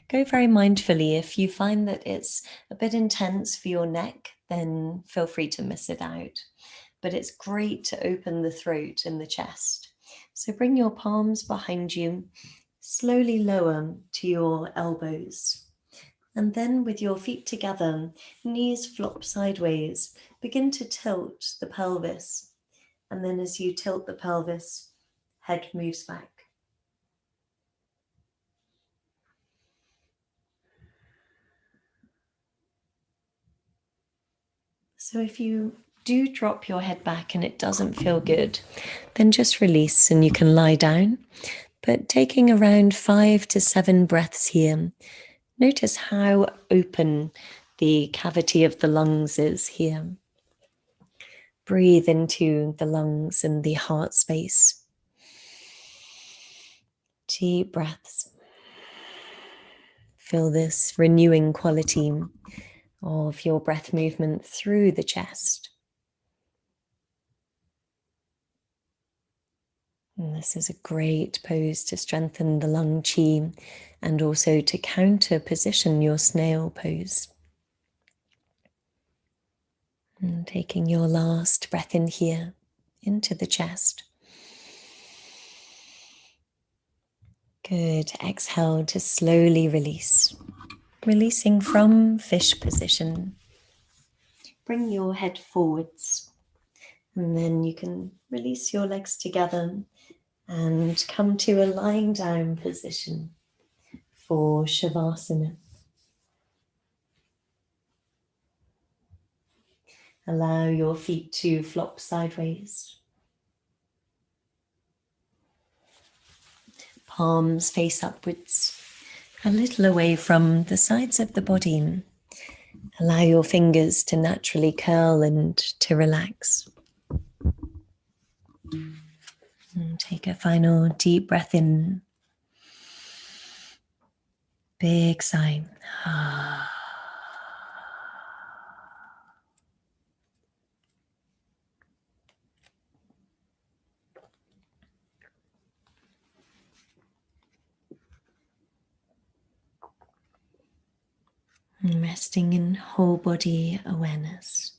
Go very mindfully. If you find that it's a bit intense for your neck, then feel free to miss it out. But it's great to open the throat and the chest. So bring your palms behind you, slowly lower to your elbows. And then with your feet together, knees flop sideways, begin to tilt the pelvis. And then as you tilt the pelvis, head moves back. So if you do drop your head back and it doesn't feel good, then just release and you can lie down. But taking around 5 to 7 breaths here, notice how open the cavity of the lungs is here. Breathe into the lungs and the heart space. Deep breaths. Feel this renewing quality of your breath movement through the chest. And this is a great pose to strengthen the lung chi and also to counter position your snail pose. And taking your last breath in here into the chest. Good. Exhale to slowly release. Releasing from fish position. Bring your head forwards. And then you can release your legs together and come to a lying down position for Shavasana. Allow your feet to flop sideways. Palms face upwards, a little away from the sides of the body. Allow your fingers to naturally curl and to relax. And take a final deep breath in. Big sigh. And resting in whole body awareness.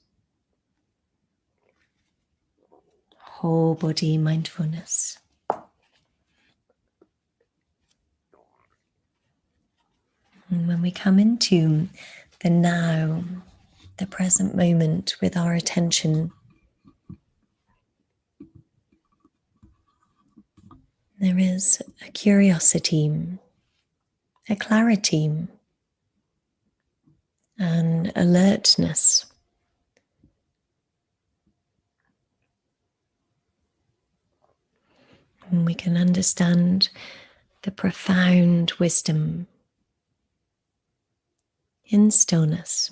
Whole body mindfulness. And when we come into the now, the present moment with our attention, there is a curiosity, a clarity, an alertness. And we can understand the profound wisdom in stillness.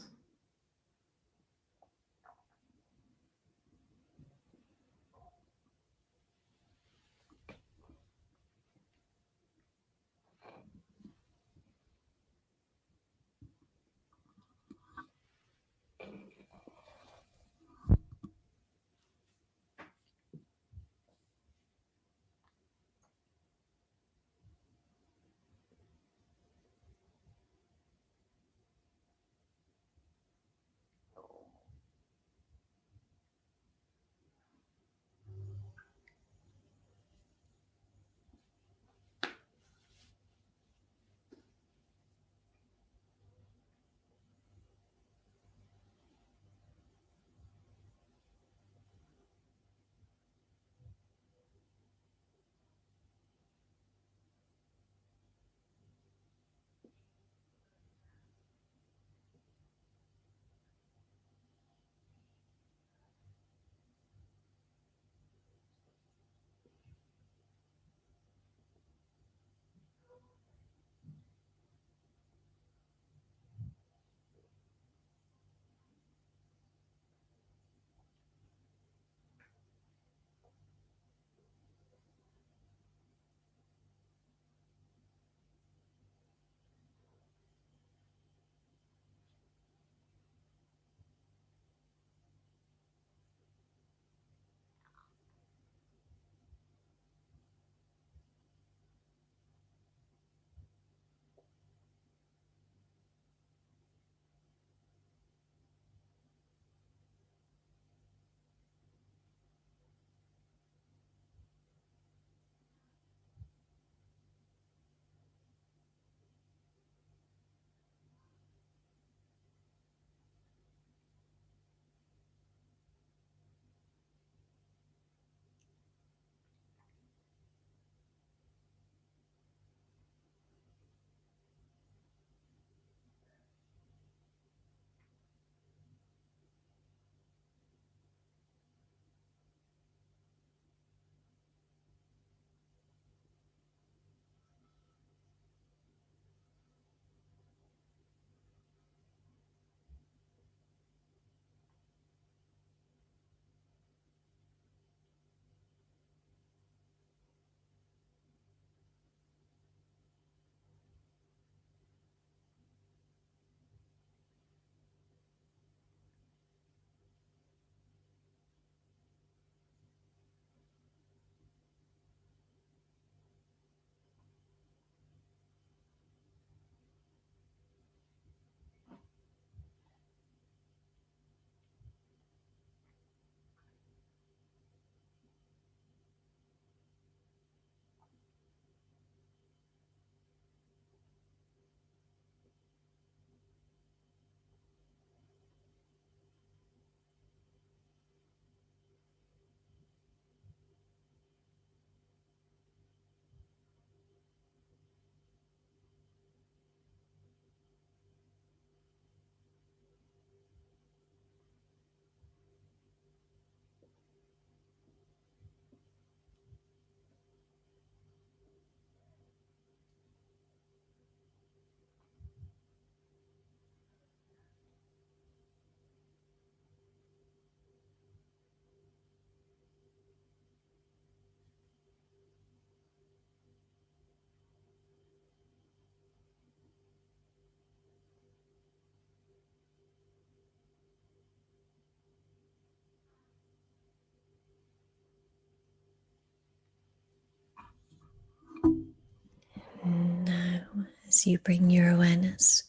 as you bring your awareness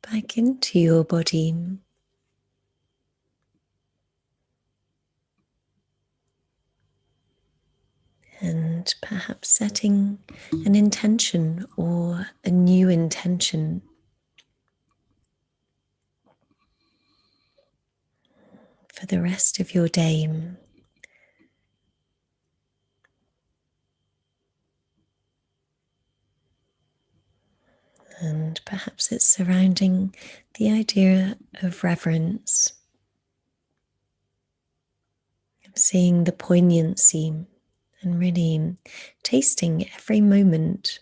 back into your body. And perhaps setting an intention or a new intention for the rest of your day. And perhaps it's surrounding the idea of reverence, of seeing the poignancy and really tasting every moment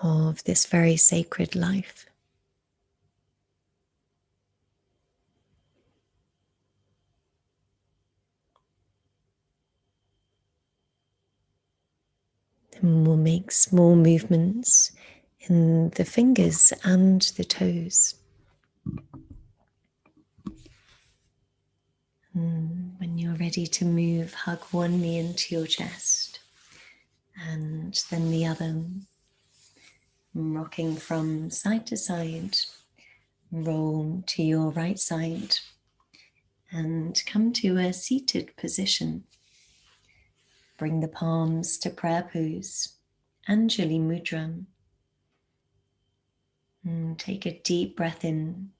of this very sacred life. And we'll make small movements in the fingers and the toes. And when you're ready to move, hug one knee into your chest and then the other, rocking from side to side. Roll to your right side and come to a seated position. Bring the palms to prayer pose, Anjali Mudra. And take a deep breath in,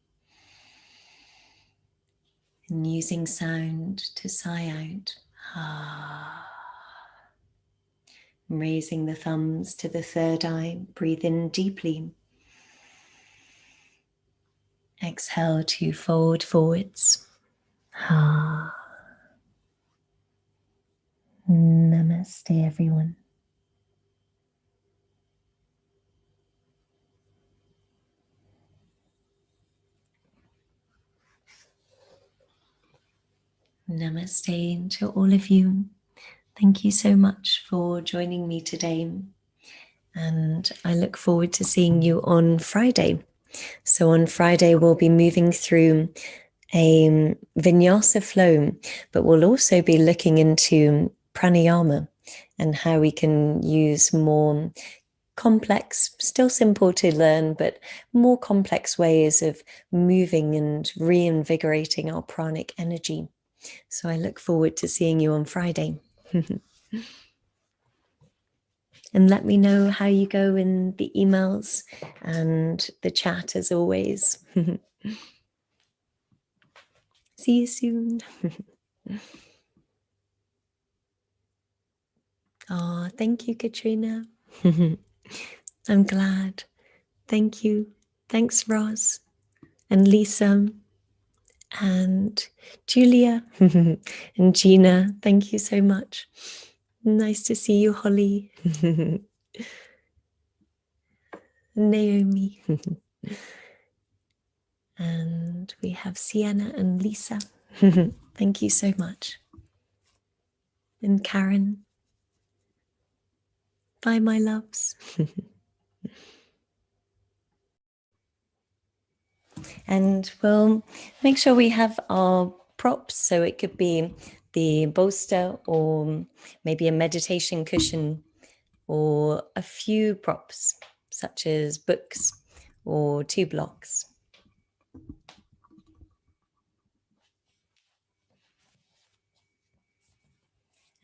and using sound to sigh out. Raising the thumbs to the third eye, breathe in deeply. Exhale to fold forwards. Namaste, everyone. Namaste to all of you. Thank you so much for joining me today. And I look forward to seeing you on Friday. So on Friday, we'll be moving through a vinyasa flow, but we'll also be looking into pranayama and how we can use more complex, still simple to learn, but more complex ways of moving and reinvigorating our pranic energy. So I look forward to seeing you on Friday. And let me know how you go in the emails and the chat as always. See you soon. Oh, thank you, Katrina. I'm glad. Thank you. Thanks, Roz and Lisa and Julia and Gina. Thank you so much. Nice to see you, Holly. Naomi. And we have Sienna and Lisa. Thank you so much. And Karen. Bye, my loves. And we'll make sure we have our props. So it could be the bolster or maybe a meditation cushion or a few props such as books or 2 blocks.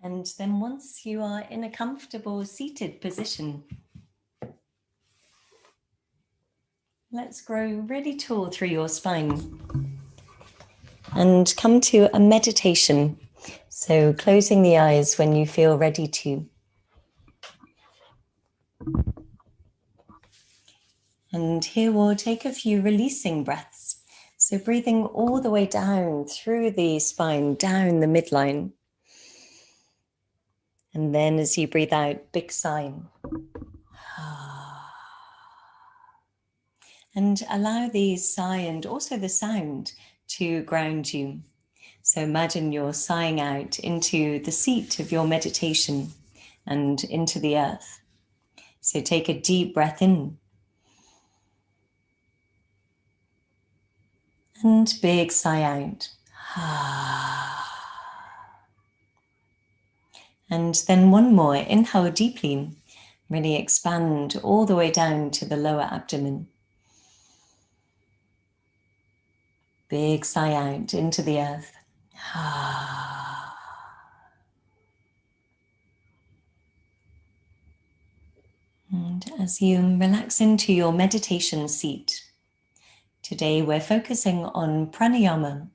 And then once you are in a comfortable seated position, let's grow really tall through your spine and come to a meditation. So closing the eyes when you feel ready to. And here we'll take a few releasing breaths. So breathing all the way down through the spine, down the midline. And then as you breathe out, big sigh. And allow the sigh and also the sound to ground you. So imagine you're sighing out into the seat of your meditation and into the earth. So take a deep breath in. And big sigh out. And then one more. Inhale deeply. Really expand all the way down to the lower abdomen. Big sigh out into the earth. And as you relax into your meditation seat, today we're focusing on pranayama.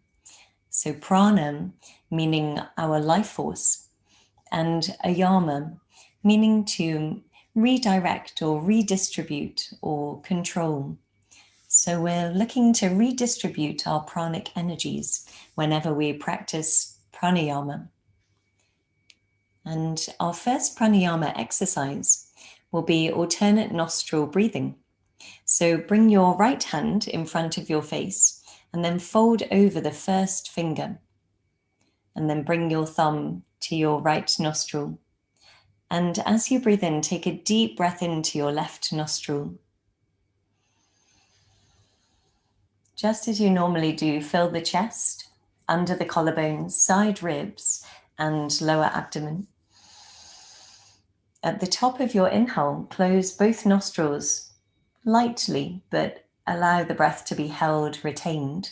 So prana, meaning our life force, and ayama, meaning to redirect or redistribute or control. So we're looking to redistribute our pranic energies whenever we practice pranayama. And our first pranayama exercise will be alternate nostril breathing. So bring your right hand in front of your face and then fold over the first finger. And then bring your thumb to your right nostril. And as you breathe in, take a deep breath into your left nostril. Just as you normally do, fill the chest, under the collarbones, side ribs, and lower abdomen. At the top of your inhale, close both nostrils lightly, but allow the breath to be held, retained.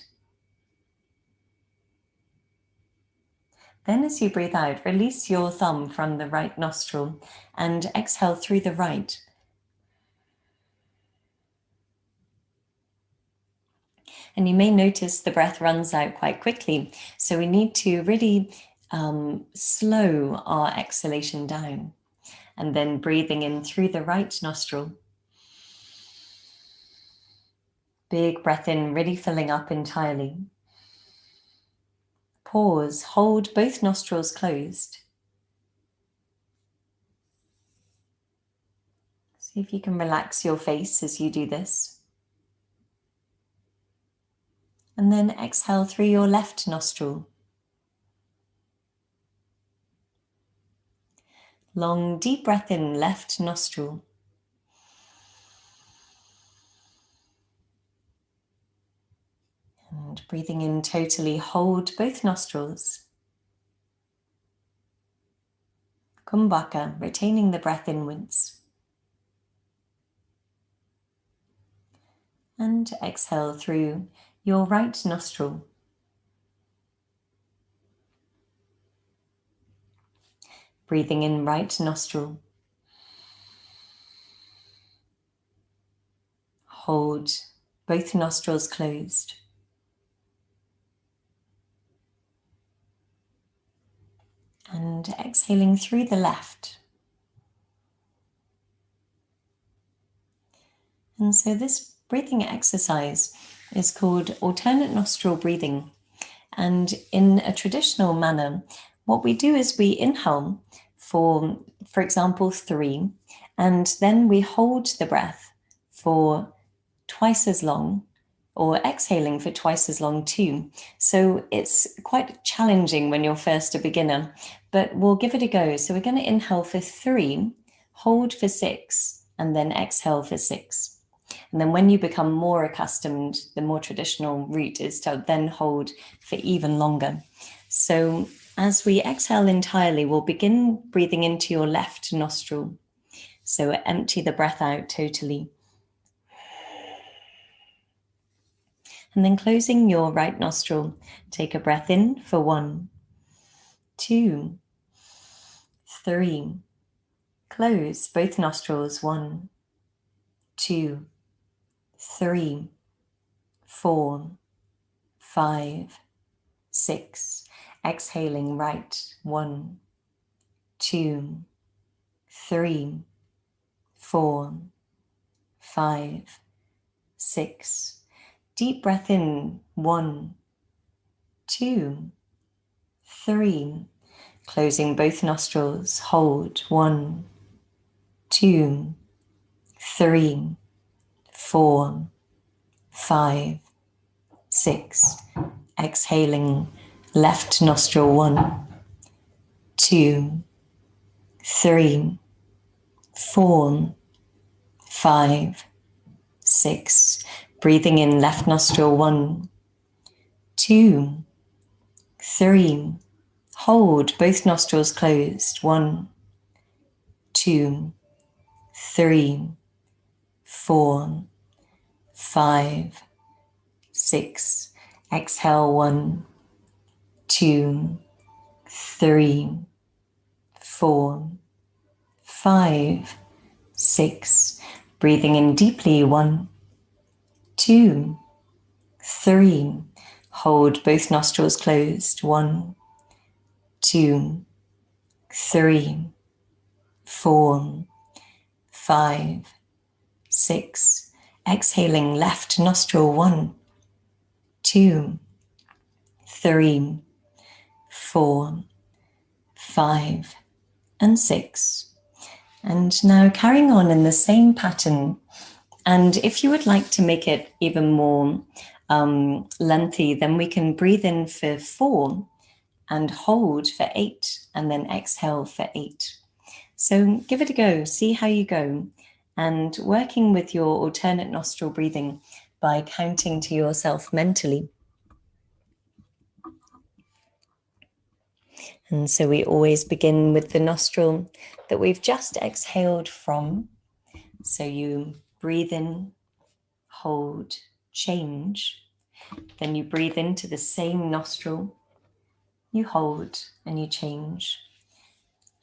Then as you breathe out, release your thumb from the right nostril and exhale through the right. And you may notice the breath runs out quite quickly. So we need to really slow our exhalation down. And then breathing in through the right nostril. Big breath in, really filling up entirely. Pause, hold both nostrils closed. See if you can relax your face as you do this. And then exhale through your left nostril. Long, deep breath in, left nostril. And breathing in totally, hold both nostrils. Kumbhaka, retaining the breath inwards. And exhale through your right nostril. Breathing in right nostril. Hold both nostrils closed. And exhaling through the left. And so this breathing exercise is called alternate nostril breathing. And in a traditional manner, what we do is we inhale for example, 3, and then we hold the breath for twice as long, or exhaling for twice as long too. So it's quite challenging when you're first a beginner, but we'll give it a go. So we're going to inhale for 3, hold for 6, and then exhale for 6. And then when you become more accustomed, the more traditional route is to then hold for even longer. So as we exhale entirely, we'll begin breathing into your left nostril. So empty the breath out totally. And then closing your right nostril, take a breath in for 1, 2, 3. Close both nostrils, 1, 2, 3, 4, 5, 6. Exhaling right, 1, 2, 3, 4, 5, 6. Deep breath in, 1, 2, 3. Closing both nostrils, hold, 1, 2, 3, 4, 5, 6. Exhaling left nostril, 1, 2, 3, 4, 5, 6. Breathing in left nostril, 1, 2, 3. Hold both nostrils closed, 1, 2, 3, 4, 5, 6. Exhale, 1, 2, 3, 4, 5, 6. Breathing in deeply, 1, 2, 3. Hold both nostrils closed, 1, 2, 3, 4, 5, 6. Exhaling left nostril, 1, 2, 3, 4, 5, and 6. And now carrying on in the same pattern. And if you would like to make it even more lengthy, then we can breathe in for 4 and hold for 8 and then exhale for 8. So give it a go, see how you go. And working with your alternate nostril breathing by counting to yourself mentally. And so we always begin with the nostril that we've just exhaled from. So you breathe in, hold, change. Then you breathe into the same nostril, you hold and you change.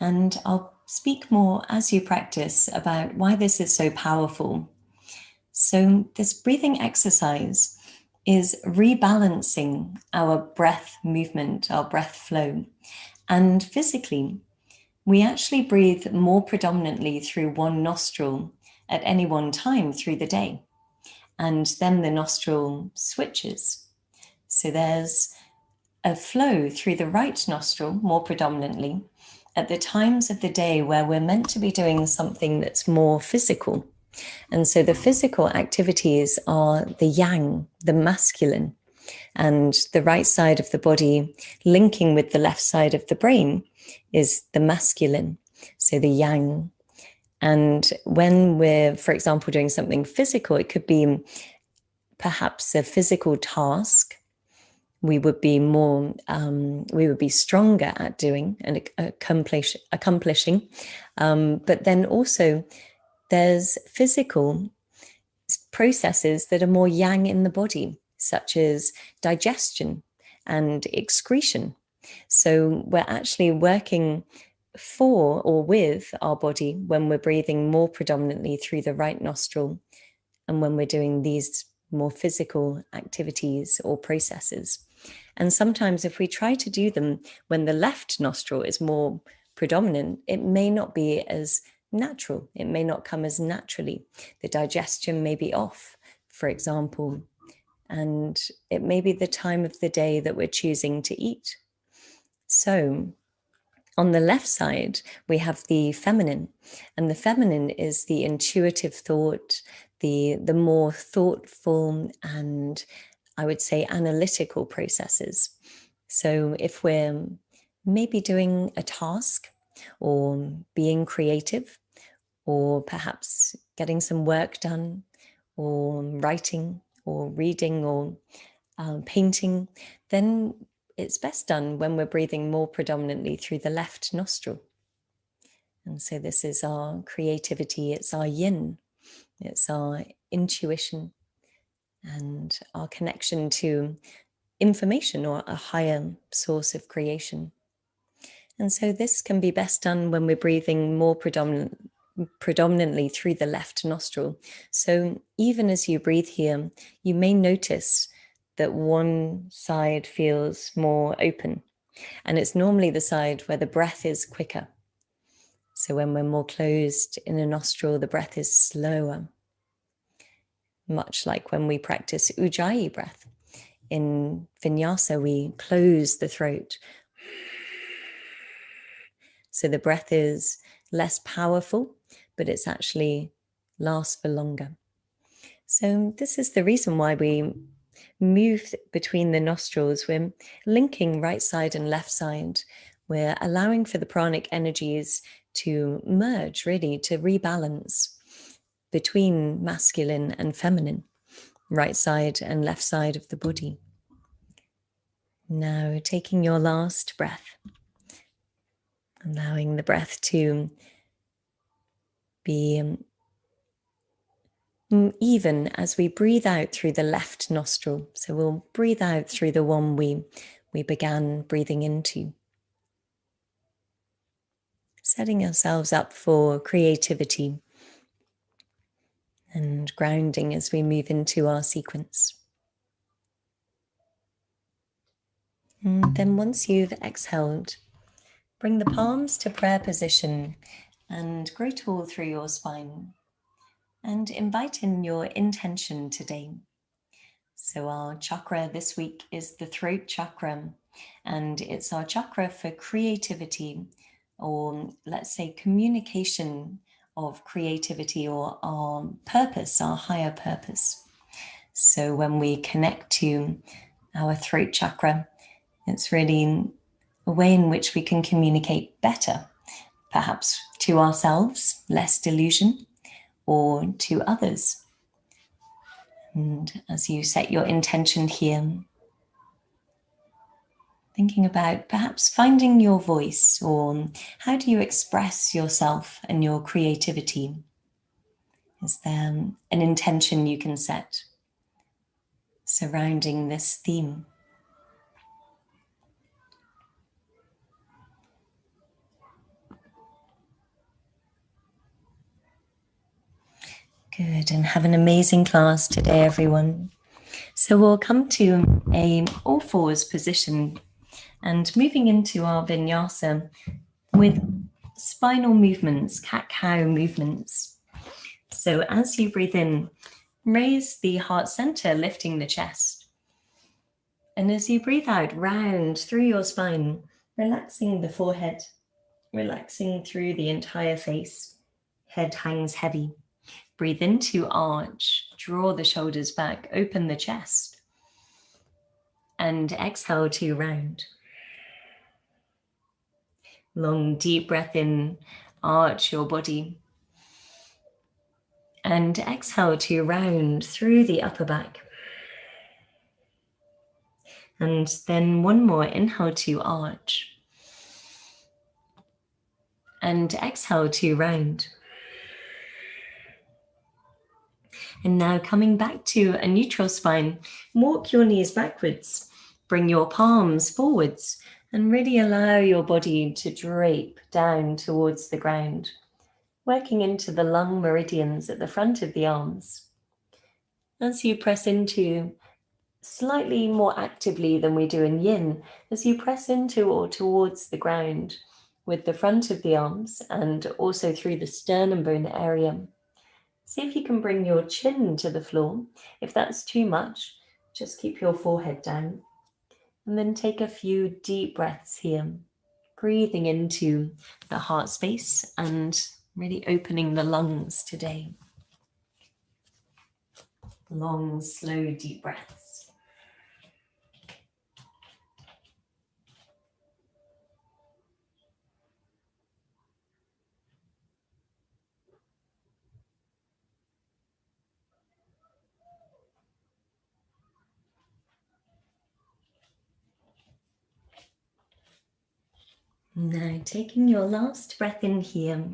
And I'll speak more as you practice about why this is so powerful. So this breathing exercise is rebalancing our breath movement, our breath flow. And physically, we actually breathe more predominantly through one nostril at any one time through the day. And then the nostril switches. So there's a flow through the right nostril more predominantly at the times of the day where we're meant to be doing something that's more physical. And so the physical activities are the yang, the masculine, and the right side of the body linking with the left side of the brain is the masculine, so the yang. And when we're, for example, doing something physical, it could be perhaps a physical task we would be stronger at doing and accomplishing. But then also there's physical processes that are more yang in the body, such as digestion and excretion. So we're actually working for or with our body when we're breathing more predominantly through the right nostril and when we're doing these more physical activities or processes. And sometimes if we try to do them when the left nostril is more predominant, it may not be as natural. It may not come as naturally. The digestion may be off, for example, and it may be the time of the day that we're choosing to eat. So on the left side, we have the feminine, and the feminine is the intuitive thought, the more thoughtful and I would say analytical processes. So if we're maybe doing a task or being creative, or perhaps getting some work done, or writing, or reading, or painting, then it's best done when we're breathing more predominantly through the left nostril. And so this is our creativity, it's our yin, it's our intuition and our connection to information or a higher source of creation. And so this can be best done when we're breathing more predominantly through the left nostril. So even as you breathe here, you may notice that one side feels more open, and it's normally the side where the breath is quicker. So when we're more closed in a nostril, the breath is slower, much like when we practice Ujjayi breath. In vinyasa, we close the throat. So the breath is less powerful, but it's actually lasts for longer. So this is the reason why we move between the nostrils. We're linking right side and left side. We're allowing for the pranic energies to merge, really, to rebalance between masculine and feminine, right side and left side of the body. Now taking your last breath, allowing the breath to be even as we breathe out through the left nostril. So we'll breathe out through the one we began breathing into. Setting ourselves up for creativity and grounding as we move into our sequence. And then once you've exhaled, bring the palms to prayer position and grow tall through your spine. And invite in your intention today. So our chakra this week is the throat chakra, and it's our chakra for creativity, or let's say communication of creativity, or our purpose, our higher purpose. So when we connect to our throat chakra, it's really a way in which we can communicate better, perhaps to ourselves, less delusion, or to others. And as you set your intention here, thinking about perhaps finding your voice, or how do you express yourself and your creativity? Is there an intention you can set surrounding this theme? Good, and have an amazing class today, everyone. So we'll come to a all fours position and moving into our vinyasa with spinal movements, cat-cow movements. So as you breathe in, raise the heart center, lifting the chest. And as you breathe out, round through your spine, relaxing the forehead, relaxing through the entire face. Head hangs heavy. Breathe into arch, draw the shoulders back, open the chest. And exhale to round. Long, deep breath in, arch your body. And exhale to round through the upper back. And then one more, inhale to arch. And exhale to round. And now coming back to a neutral spine, walk your knees backwards. Bring your palms forwards and really allow your body to drape down towards the ground, working into the lung meridians at the front of the arms. As you press into slightly more actively than we do in yin, as you press into or towards the ground with the front of the arms and also through the sternum bone area. See if you can bring your chin to the floor. If that's too much, just keep your forehead down. And then take a few deep breaths here, breathing into the heart space and really opening the lungs today. Long, slow, deep breaths. Now taking your last breath in here,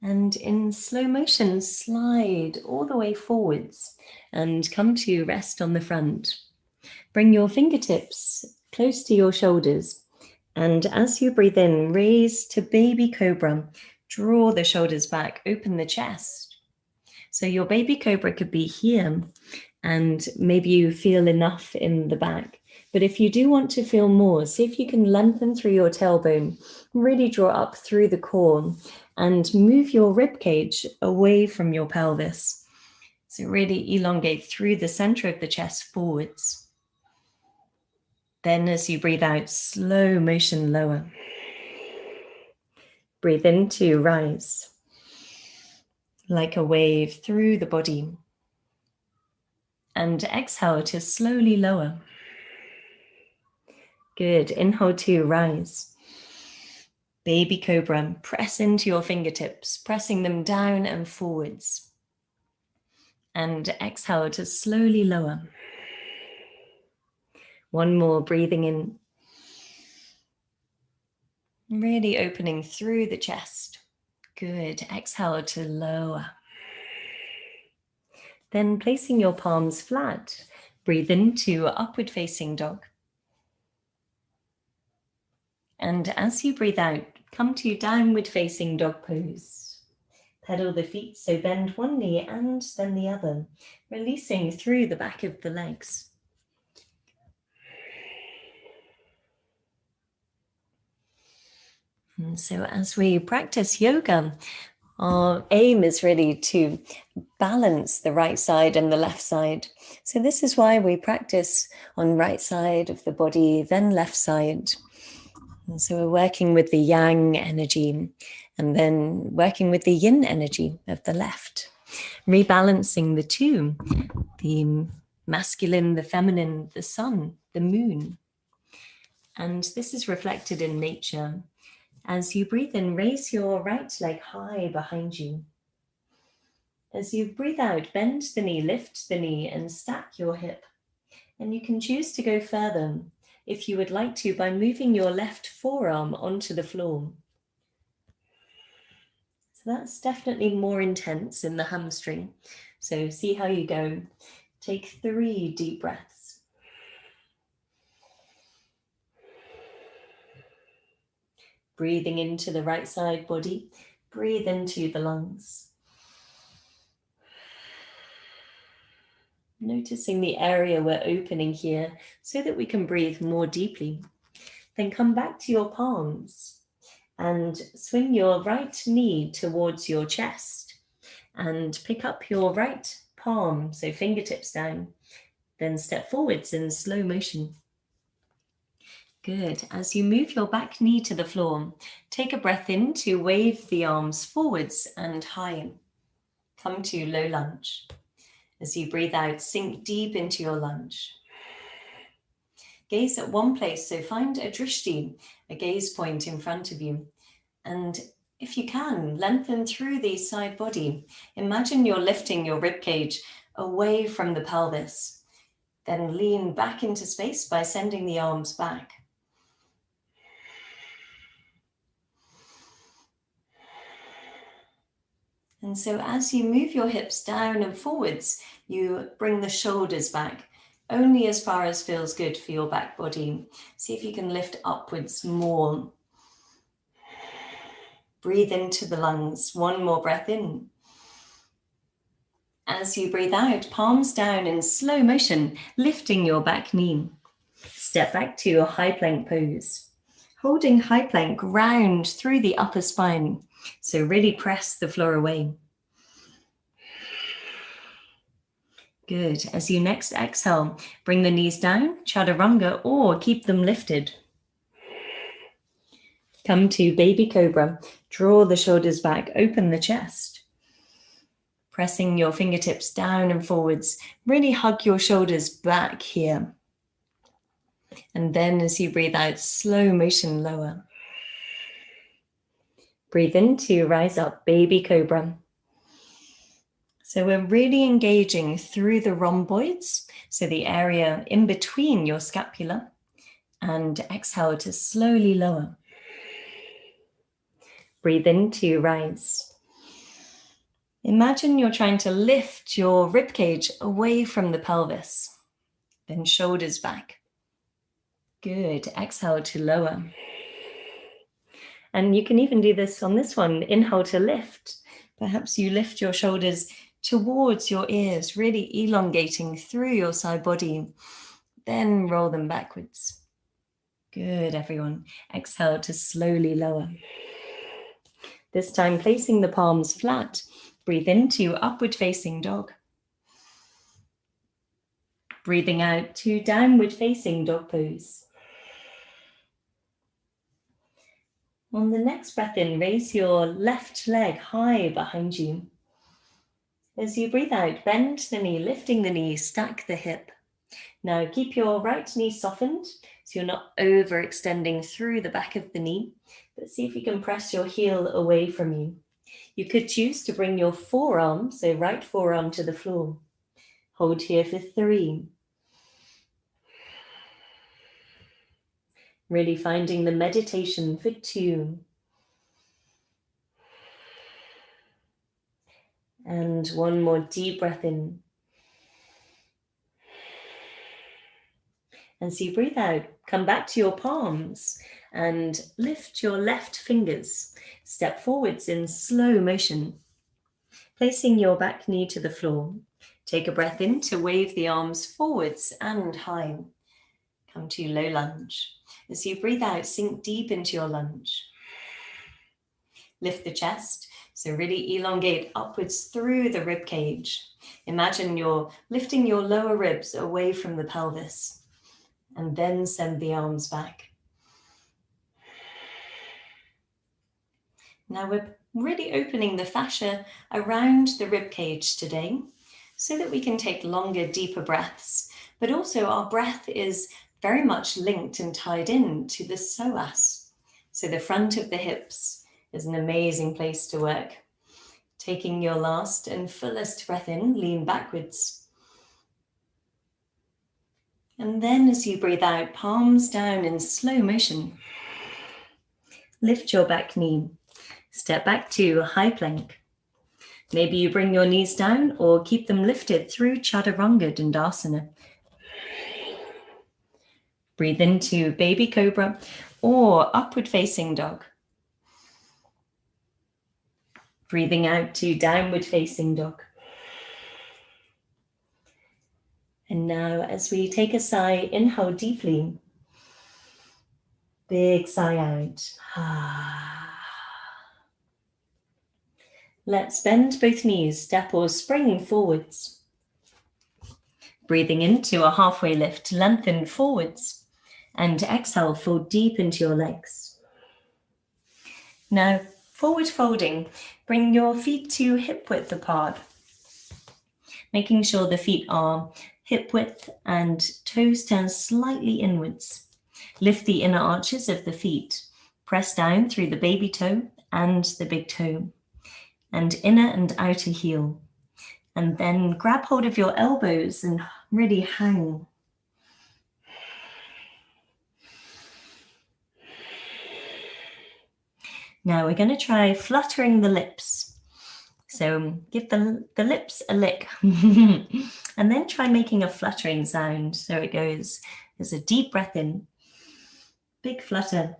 and in slow motion slide all the way forwards and come to rest on the front. Bring your fingertips close to your shoulders, and as you breathe in, raise to baby cobra. Draw the shoulders back, open the chest. So your baby cobra could be here, and maybe you feel enough in the back. But if you do want to feel more, see if you can lengthen through your tailbone, really draw up through the core and move your rib cage away from your pelvis. So really elongate through the center of the chest forwards. Then as you breathe out, slow motion lower. Breathe in to rise. Like a wave through the body. And exhale to slowly lower. Good. Inhale to rise. Baby cobra, press into your fingertips, pressing them down and forwards. And exhale to slowly lower. One more, breathing in. Really opening through the chest. Good. Exhale to lower. Then placing your palms flat, breathe into upward facing dog. And as you breathe out, come to downward facing dog pose. Pedal the feet, so bend one knee and then the other, releasing through the back of the legs. And so as we practice yoga, our aim is really to balance the right side and the left side. So this is why we practice on right side of the body, then left side. And so we're working with the yang energy and then working with the yin energy of the left, rebalancing the two, the masculine, the feminine, the sun, the moon. And this is reflected in nature. As you breathe in, raise your right leg high behind you. As you breathe out, bend the knee, lift the knee, and stack your hip. And you can choose to go further if you would like to by moving your left forearm onto the floor. So that's definitely more intense in the hamstring. So see how you go. Take 3 deep breaths. Breathing into the right side body, breathe into the lungs. Noticing the area we're opening here so that we can breathe more deeply. Then come back to your palms and swing your right knee towards your chest and pick up your right palm, so fingertips down. Then step forwards in slow motion. Good. As you move your back knee to the floor, take a breath in to wave the arms forwards and high. Come to low lunge. As you breathe out, sink deep into your lunge. Gaze at one place, so find a drishti, a gaze point in front of you. And if you can, lengthen through the side body. Imagine you're lifting your ribcage away from the pelvis. Then lean back into space by sending the arms back. And so as you move your hips down and forwards, you bring the shoulders back, only as far as feels good for your back body. See if you can lift upwards more. Breathe into the lungs. One more breath in. As you breathe out, palms down in slow motion, lifting your back knee. Step back to your high plank pose. Holding high plank, round through the upper spine. So really press the floor away. Good. As you next exhale, bring the knees down, chaturanga, or keep them lifted. Come to baby cobra. Draw the shoulders back, open the chest. Pressing your fingertips down and forwards. Really hug your shoulders back here. And then as you breathe out, slow motion lower. Breathe in to rise up, baby cobra. So we're really engaging through the rhomboids, so the area in between your scapula, and exhale to slowly lower. Breathe in to rise. Imagine you're trying to lift your ribcage away from the pelvis, then shoulders back. Good. Exhale to lower. And you can even do this on this one. Inhale to lift. Perhaps you lift your shoulders towards your ears, really elongating through your side body. Then roll them backwards. Good, everyone. Exhale to slowly lower. This time placing the palms flat. Breathe into upward facing dog. Breathing out to downward facing dog pose. On the next breath in, raise your left leg high behind you. As you breathe out, bend the knee, lifting the knee, stack the hip. Now keep your right knee softened, so you're not overextending through the back of the knee, but see if you can press your heel away from you. You could choose to bring your forearm, so right forearm to the floor. Hold here for 3. Really finding the meditation for 2. And one more deep breath in. And so you breathe out, come back to your palms and lift your left fingers. Step forwards in slow motion, placing your back knee to the floor. Take a breath in to wave the arms forwards and high. Come to low lunge. As you breathe out, sink deep into your lunge. Lift the chest, so really elongate upwards through the rib cage. Imagine you're lifting your lower ribs away from the pelvis, and then send the arms back. Now we're really opening the fascia around the rib cage today so that we can take longer, deeper breaths. But also our breath is very much linked and tied in to the psoas. So the front of the hips is an amazing place to work. Taking your last and fullest breath in, lean backwards. And then as you breathe out, palms down in slow motion. Lift your back knee. Step back to high plank. Maybe you bring your knees down or keep them lifted through Chaturanga Dandasana. Breathe into baby cobra or upward facing dog. Breathing out to downward facing dog. And now as we take a sigh, inhale deeply. Big sigh out. Let's bend both knees, step or spring forwards. Breathing into a halfway lift, lengthen forwards. And exhale, fold deep into your legs. Now, forward folding, bring your feet to hip width apart. Making sure the feet are hip width and toes turn slightly inwards. Lift the inner arches of the feet. Press down through the baby toe and the big toe. And inner and outer heel. And then grab hold of your elbows and really hang. Now we're going to try fluttering the lips. So give the lips a lick. And then try making a fluttering sound. So it goes, there's a deep breath in. Big flutter.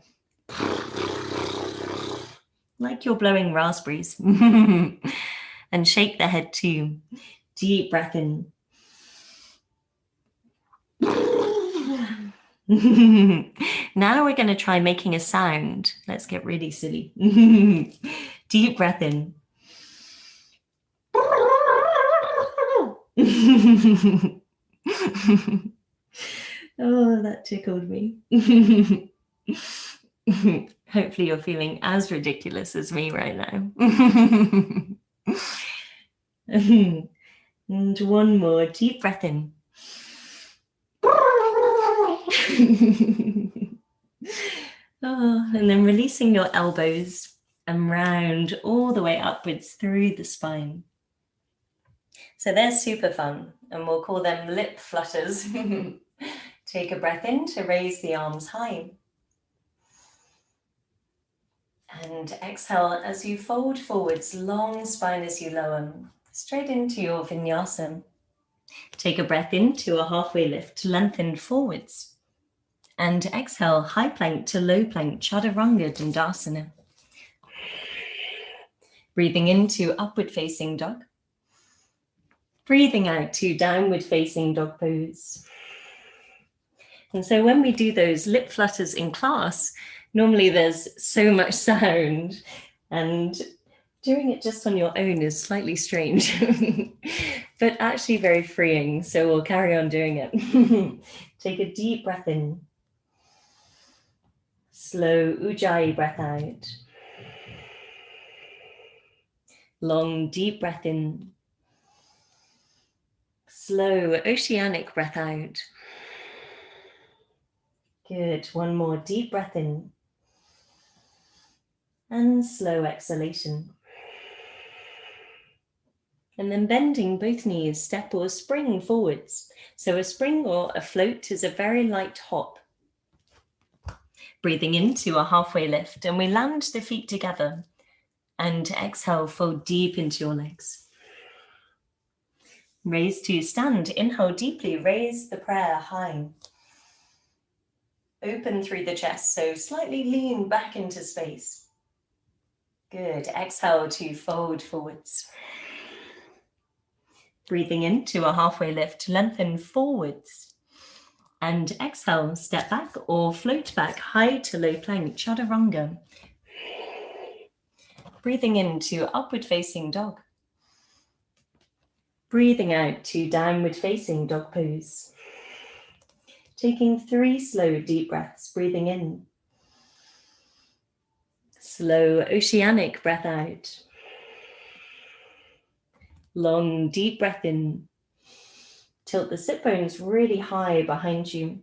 Like you're blowing raspberries. And shake the head too. Deep breath in. Now we're going to try making a sound. Let's get really silly. Deep breath in. Oh, that tickled me. Hopefully you're feeling as ridiculous as me right now. And one more deep breath in. Oh, and then releasing your elbows and round all the way upwards through the spine. So they're super fun, and we'll call them lip flutters. Take a breath in to raise the arms high. And exhale as you fold forwards, long spine as you lower, straight into your vinyasa. Take a breath into a halfway lift, lengthen forwards. And exhale, high plank to low plank, Chaturanga Dandasana. Breathing into upward facing dog. Breathing out to downward facing dog pose. And so when we do those lip flutters in class, normally there's so much sound, and doing it just on your own is slightly strange, but actually very freeing. So we'll carry on doing it. Take a deep breath in. Slow Ujjayi breath out. Long deep breath in. Slow oceanic breath out. Good. One more deep breath in. And slow exhalation. And then bending both knees, step or spring forwards. So a spring or a float is a very light hop. Breathing into a halfway lift, and we land the feet together. And exhale, fold deep into your legs. Raise to stand. Inhale deeply, raise the prayer high. open through the chest, so slightly lean back into space. Good. Exhale to fold forwards. Breathing into a halfway lift, lengthen forwards. And exhale, step back or float back, high to low plank, chaturanga. Breathing into upward facing dog. Breathing out to downward facing dog pose. Taking 3 slow deep breaths, breathing in. Slow oceanic breath out. Long deep breath in. Tilt the sit bones really high behind you.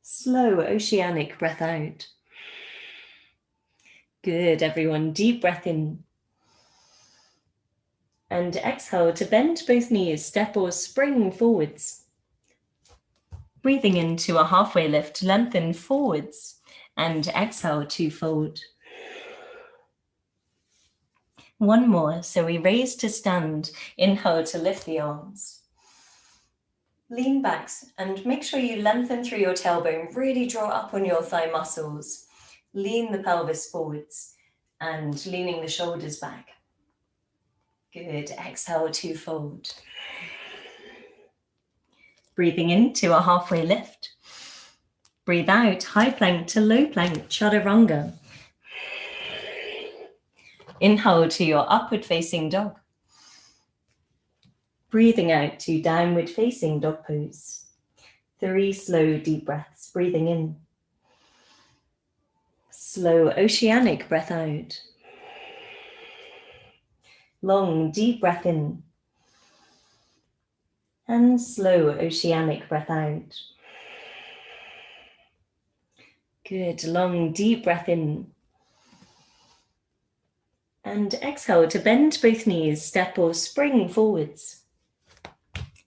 Slow oceanic breath out. Good, everyone. Deep breath in. And exhale to bend both knees, step or spring forwards. Breathing into a halfway lift, lengthen forwards. And exhale to fold. One more, so we raise to stand. Inhale to lift the arms. Lean back and make sure you lengthen through your tailbone, really draw up on your thigh muscles. Lean the pelvis forwards and leaning the shoulders back. Good, exhale to fold. Breathing into a halfway lift. Breathe out, high plank to low plank, chaturanga. Inhale to your upward facing dog. Breathing out to downward facing dog pose. 3 slow deep breaths, breathing in. Slow oceanic breath out. Long deep breath in. And slow oceanic breath out. Good, long deep breath in. And exhale to bend both knees, step or spring forwards.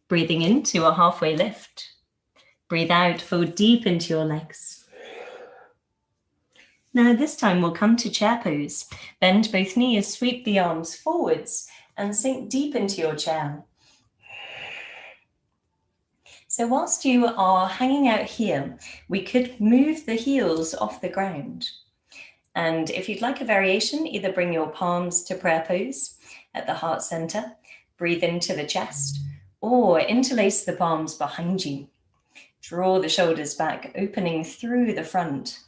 Breathing into a halfway lift. Breathe out, fold deep into your legs. Now this time we'll come to chair pose. Bend both knees, sweep the arms forwards and sink deep into your chair. So whilst you are hanging out here, we could move the heels off the ground. And if you'd like a variation, either bring your palms to prayer pose at the heart center, breathe into the chest, or interlace the palms behind you. Draw the shoulders back, opening through the front.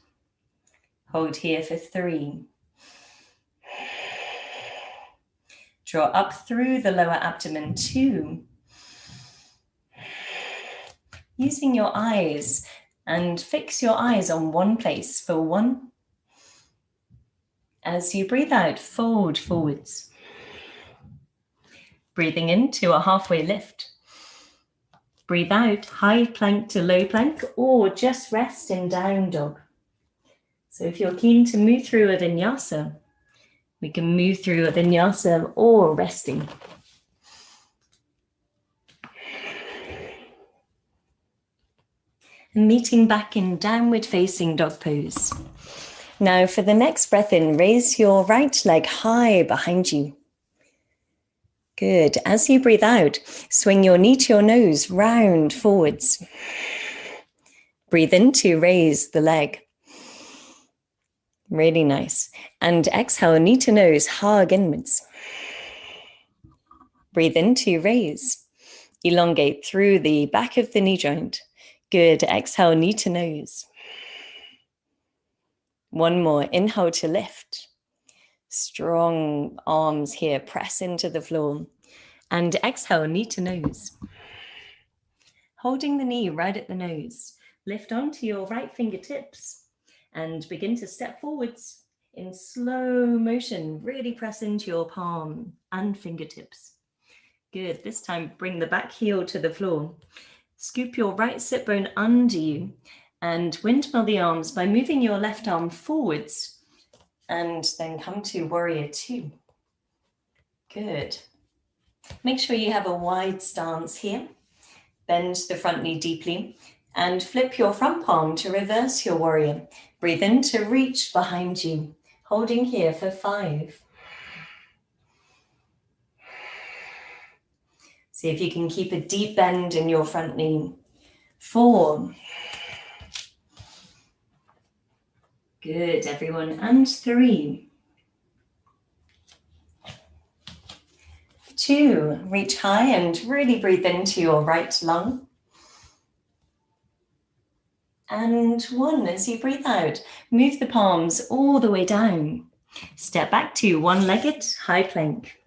Hold here for 3. Draw up through the lower abdomen, 2. Using your eyes, and fix your eyes on one place for 1. As you breathe out, fold forwards. Breathing into a halfway lift. Breathe out, high plank to low plank, or just rest in down dog. So if you're keen to move through a vinyasa, we can move through a vinyasa or resting. And meeting back in downward facing dog pose. Now for the next breath in, raise your right leg high behind you. Good. As you breathe out, swing your knee to your nose, round forwards. Breathe in to raise the leg. Really nice. And exhale, knee to nose, hug inwards. Breathe in to raise. Elongate through the back of the knee joint. Good. Exhale, knee to nose. One more. Inhale to lift. Strong arms here, press into the floor. And exhale, knee to nose. Holding the knee right at the nose, lift onto your right fingertips and begin to step forwards in slow motion. Really press into your palm and fingertips. Good. This time, bring the back heel to the floor. Scoop your right sit bone under you and windmill the arms by moving your left arm forwards. And then come to warrior 2. Good. Make sure you have a wide stance here. Bend the front knee deeply and flip your front palm to reverse your warrior. Breathe in to reach behind you. Holding here for 5. See if you can keep a deep bend in your front knee. 4. Good, everyone. And 3, 2, reach high and really breathe into your right lung. And 1, as you breathe out, move the palms all the way down. Step back to one-legged high plank.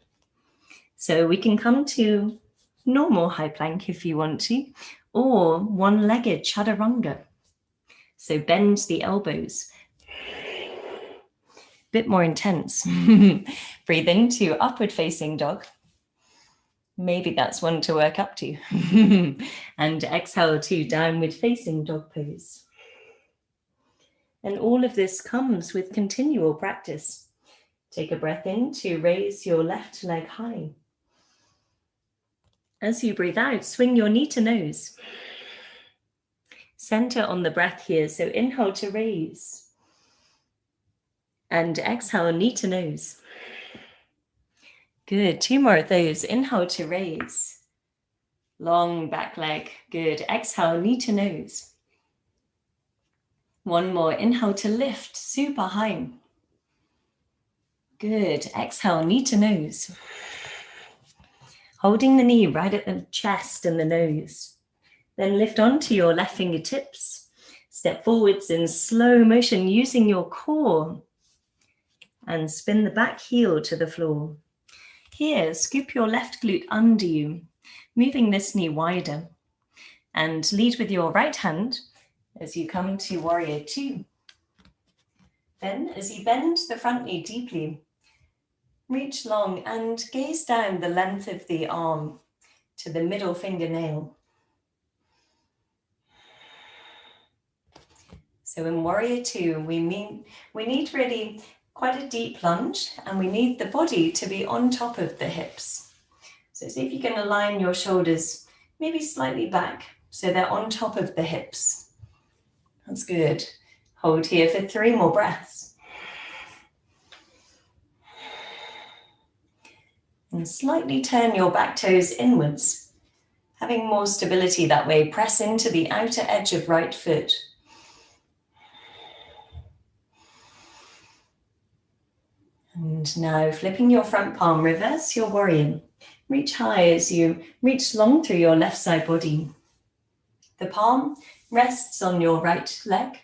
So we can come to normal high plank if you want to, or one-legged chaturanga. So bend the elbows. Bit more intense. Breathe into upward facing dog. Maybe that's one to work up to. And exhale to downward facing dog pose. And all of this comes with continual practice. Take a breath in to raise your left leg high. As you breathe out, swing your knee to nose. Center on the breath here, so inhale to raise. And exhale, knee to nose. Good, 2 more of those. Inhale to raise. Long back leg, good. Exhale, knee to nose. 1 more, inhale to lift, super high. Good, exhale, knee to nose. Holding the knee right at the chest and the nose. Then lift onto your left fingertips. Step forwards in slow motion using your core. And spin the back heel to the floor. Here, scoop your left glute under you, moving this knee wider. And lead with your right hand as you come to warrior 2. Then, as you bend the front knee deeply, reach long and gaze down the length of the arm to the middle fingernail. So in warrior 2, we need really quite a deep lunge, and we need the body to be on top of the hips. So see if you can align your shoulders maybe slightly back so they're on top of the hips. That's good. Hold here for 3 more breaths. And slightly turn your back toes inwards. Having more stability that way, press into the outer edge of right foot. And now flipping your front palm, reverse your warrior. Reach high as you reach long through your left side body. The palm rests on your right leg.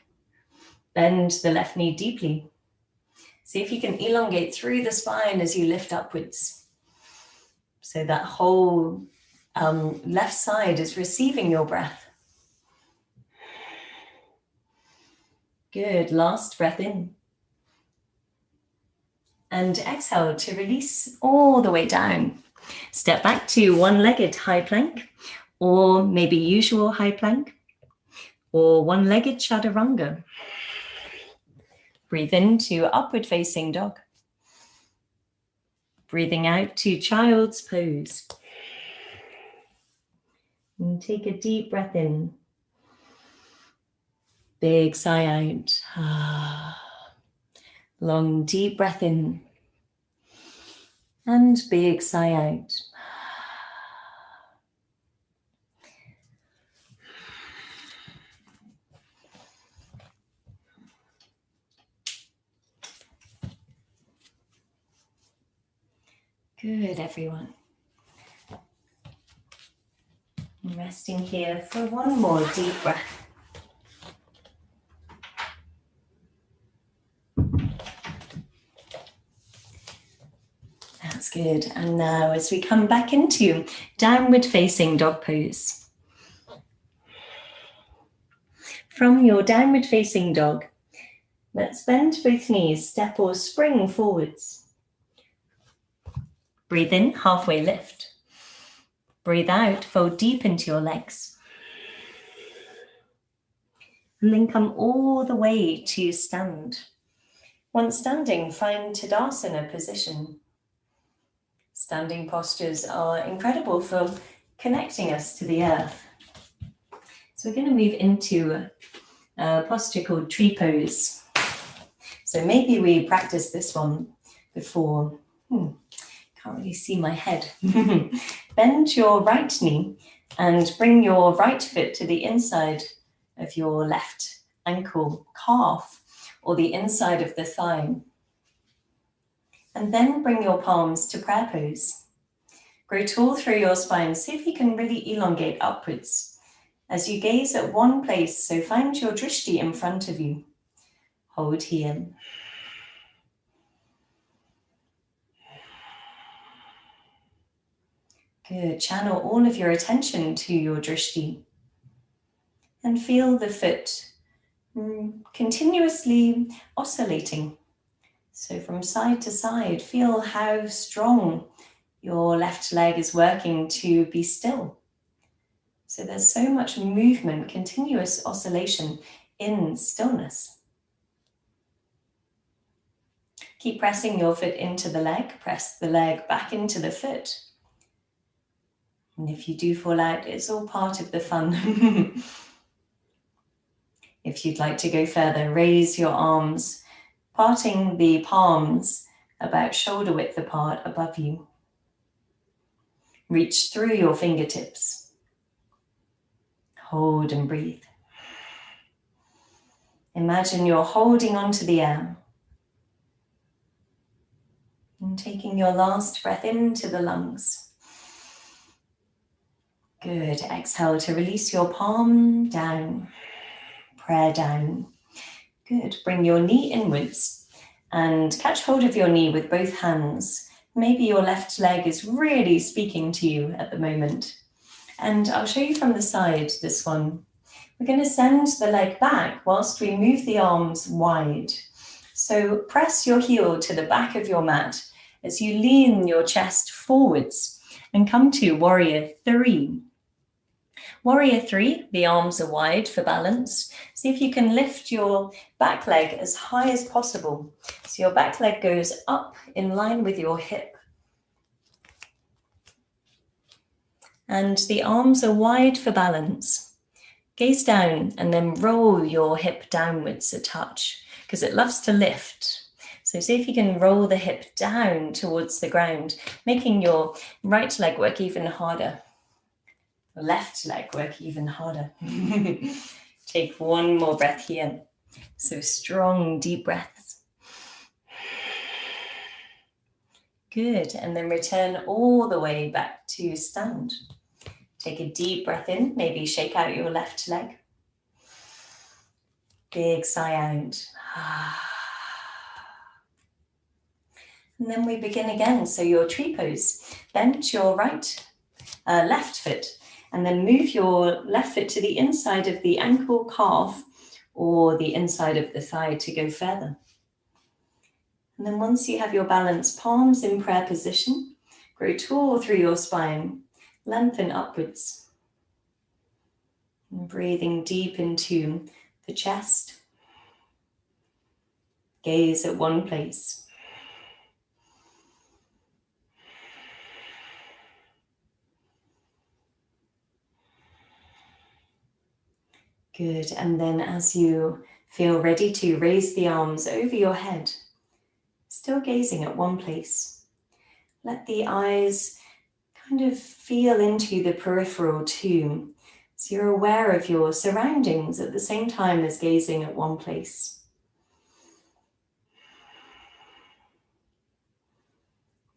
Bend the left knee deeply. See if you can elongate through the spine as you lift upwards. So that whole left side is receiving your breath. Good, last breath in. And exhale to release all the way down. Step back to one-legged high plank, or maybe usual high plank, or one-legged chaturanga. Breathe into upward facing dog. Breathing out to child's pose. And take a deep breath in. Big sigh out. Long deep breath in. And big sigh out. Good, everyone. Resting here for 1 more deep breath. That's good. And now as we come back into downward facing dog pose. From your downward facing dog, let's bend both knees, step or spring forwards. Breathe in, halfway lift. Breathe out, fold deep into your legs. And then come all the way to stand. Once standing, find Tadasana position. Standing postures are incredible for connecting us to the earth. So we're going to move into a posture called tree pose. So maybe we practiced this one before. Can't really see my head. Bend your right knee and bring your right foot to the inside of your left ankle, calf, or the inside of the thigh. And then bring your palms to prayer pose. Grow tall through your spine. See if you can really elongate upwards as you gaze at one place. So find your drishti in front of you. Hold here. Good. Channel all of your attention to your drishti. And feel the foot continuously oscillating. So from side to side, feel how strong your left leg is working to be still. So there's so much movement, continuous oscillation in stillness. Keep pressing your foot into the leg, press the leg back into the foot. And if you do fall out, it's all part of the fun. If you'd like to go further, raise your arms, parting the palms about shoulder width apart above you. Reach through your fingertips. Hold and breathe. Imagine you're holding onto the air. And taking your last breath into the lungs. Good. Exhale to release your palm down. Prayer down. Good. Bring your knee inwards and catch hold of your knee with both hands. Maybe your left leg is really speaking to you at the moment. And I'll show you from the side this one. We're going to send the leg back whilst we move the arms wide. So press your heel to the back of your mat as you lean your chest forwards and come to Warrior 3. Warrior 3, the arms are wide for balance. See if you can lift your back leg as high as possible. So your back leg goes up in line with your hip. And the arms are wide for balance. Gaze down and then roll your hip downwards a touch because it loves to lift. So see if you can roll the hip down towards the ground, making your right leg work even harder. Left leg work even harder. Take one more breath here. So strong, deep breaths. Good. And then return all the way back to stand. Take a deep breath in. Maybe shake out your left leg. Big sigh out. And then we begin again. So your tree pose. Bend your left foot. And then move your left foot to the inside of the ankle, calf, or the inside of the thigh to go further. And then once you have your balance, palms in prayer position, grow tall through your spine, lengthen upwards. And breathing deep into the chest. Gaze at one place. Good, and then as you feel ready to raise the arms over your head, still gazing at one place. Let the eyes kind of feel into the peripheral too, so you're aware of your surroundings at the same time as gazing at one place.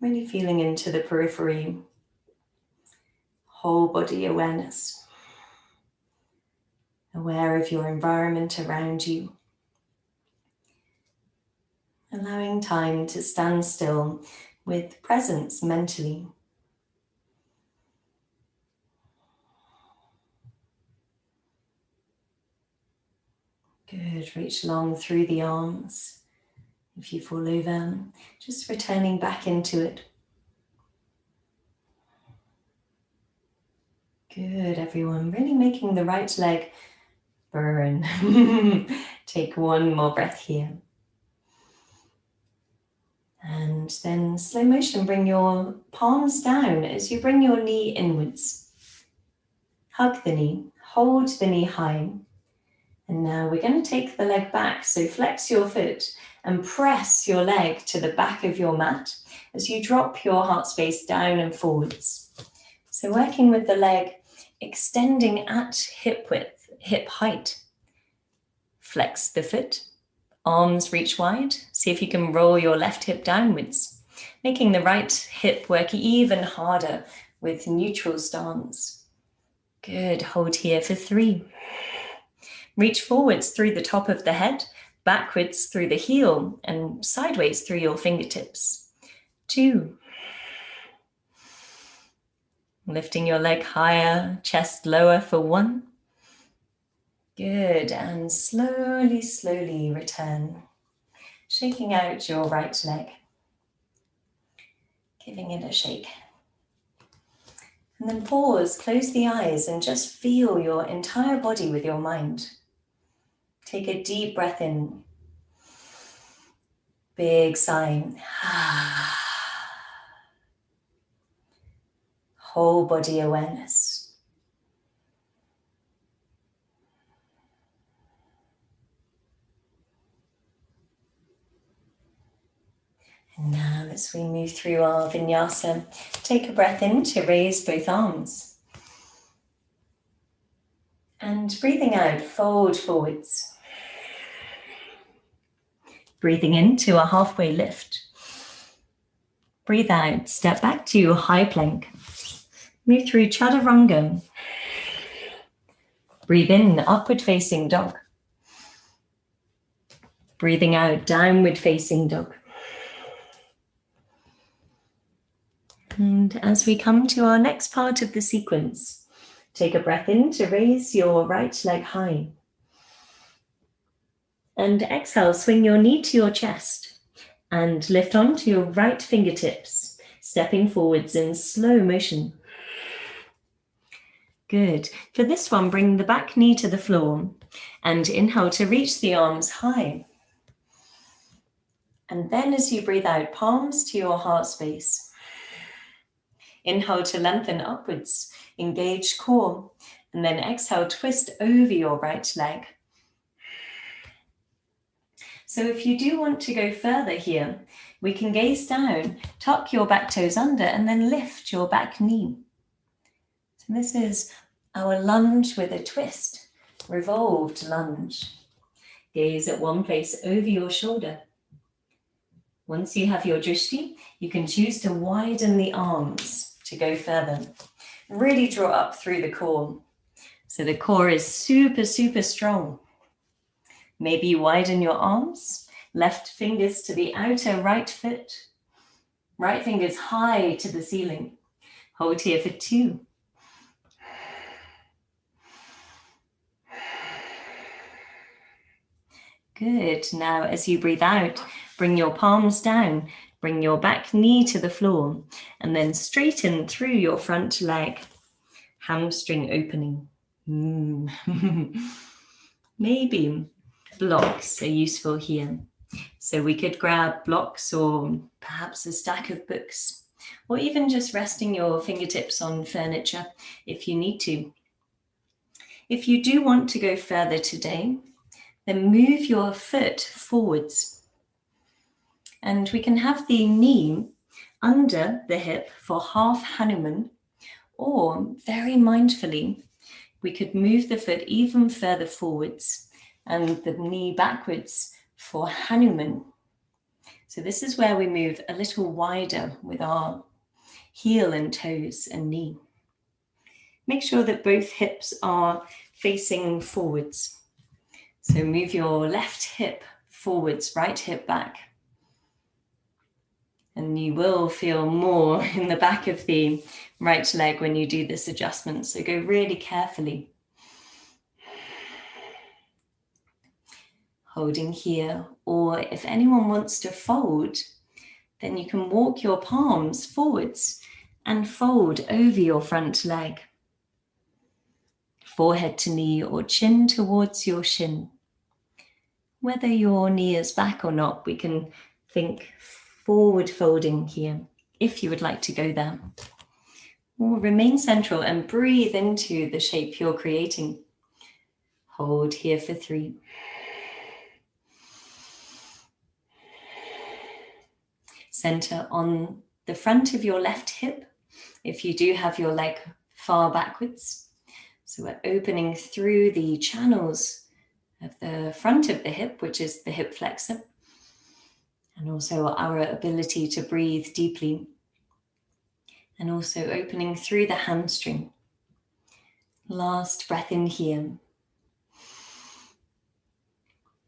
Really feeling into the periphery, whole body awareness. Aware of your environment around you. Allowing time to stand still with presence mentally. Good, reach long through the arms. If you fall over, just returning back into it. Good, everyone. Really making the right leg burn. Take one more breath here. And then slow motion, bring your palms down as you bring your knee inwards. Hug the knee, hold the knee high. And now we're going to take the leg back. So flex your foot and press your leg to the back of your mat as you drop your heart space down and forwards. So working with the leg extending at hip width, hip height. Flex the foot, Arms reach wide. See if you can roll your left hip downwards, making the right hip work even harder with neutral stance. Good, hold here for 3. Reach forwards through the top of the head, backwards through the heel, and sideways through your fingertips. 2. Lifting your leg higher, chest lower for 1. Good, and slowly, slowly return. Shaking out your right leg. Giving it a shake. And then pause, close the eyes, and just feel your entire body with your mind. Take a deep breath in. Big sigh. Whole body awareness. And now as we move through our vinyasa, take a breath in to raise both arms. And breathing out, fold forwards. Breathing into a halfway lift. Breathe out, step back to high plank. Move through chaturanga. Breathe in, upward facing dog. Breathing out, downward facing dog. And as we come to our next part of the sequence, take a breath in to raise your right leg high. And exhale, swing your knee to your chest and lift onto your right fingertips, stepping forwards in slow motion. Good. For this one, bring the back knee to the floor and inhale to reach the arms high. And then as you breathe out, palms to your heart space. Inhale to lengthen upwards, engage core, and then exhale, twist over your right leg. So if you do want to go further here, we can gaze down, tuck your back toes under, and then lift your back knee. So this is our lunge with a twist, revolved lunge. Gaze at one place over your shoulder. Once you have your drishti, you can choose to widen the arms to go further. Really draw up through the core. So the core is super, super strong. Maybe you widen your arms, left fingers to the outer right foot, right fingers high to the ceiling. Hold here for 2. Good. Now as you breathe out, bring your palms down, bring your back knee to the floor, and then straighten through your front leg. Hamstring opening. Maybe blocks are useful here. So we could grab blocks or perhaps a stack of books, or even just resting your fingertips on furniture if you need to. If you do want to go further today, then move your foot forwards. And we can have the knee under the hip for half Hanuman, or very mindfully, we could move the foot even further forwards and the knee backwards for Hanuman. So this is where we move a little wider with our heel and toes and knee. Make sure that both hips are facing forwards. So move your left hip forwards, right hip back. And you will feel more in the back of the right leg when you do this adjustment. So go really carefully. Holding here, or if anyone wants to fold, then you can walk your palms forwards and fold over your front leg. Forehead to knee or chin towards your shin. Whether your knee is back or not, we can think forward folding here, if you would like to go there. Or remain central and breathe into the shape you're creating. Hold here for 3. Center on the front of your left hip, if you do have your leg far backwards. So we're opening through the channels of the front of the hip, which is the hip flexor, and also our ability to breathe deeply, and also opening through the hamstring. Last breath in here.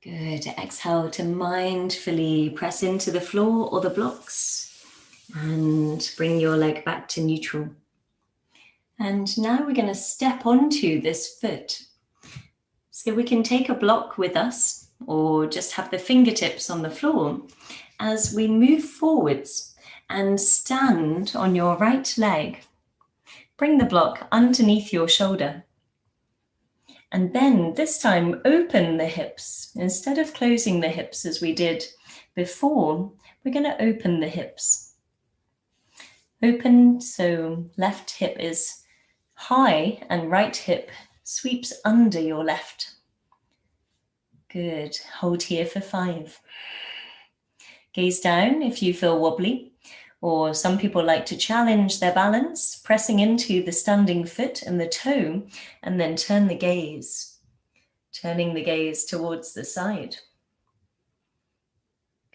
Good. Exhale to mindfully press into the floor or the blocks and bring your leg back to neutral. And now we're going to step onto this foot. So we can take a block with us or just have the fingertips on the floor as we move forwards and stand on your right leg. Bring the block underneath your shoulder. And then this time open the hips. Instead of closing the hips as we did before, we're going to open the hips. Open, so left hip is high and right hip sweeps under your left. Good. Hold here for 5. Gaze down if you feel wobbly, or some people like to challenge their balance, pressing into the standing foot and the toe, and then turn the gaze, turning the gaze towards the side.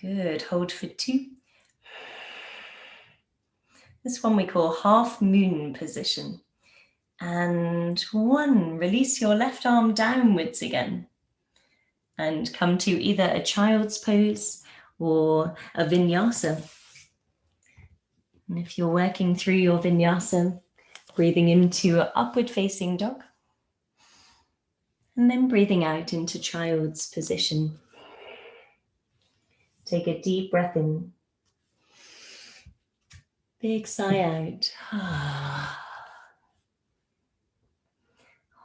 Good. Hold for 2. This one we call half moon position. And 1, release your left arm downwards again and come to either a child's pose or a vinyasa. And if you're working through your vinyasa, breathing into upward facing dog and then breathing out into child's position. Take a deep breath in. Big sigh out.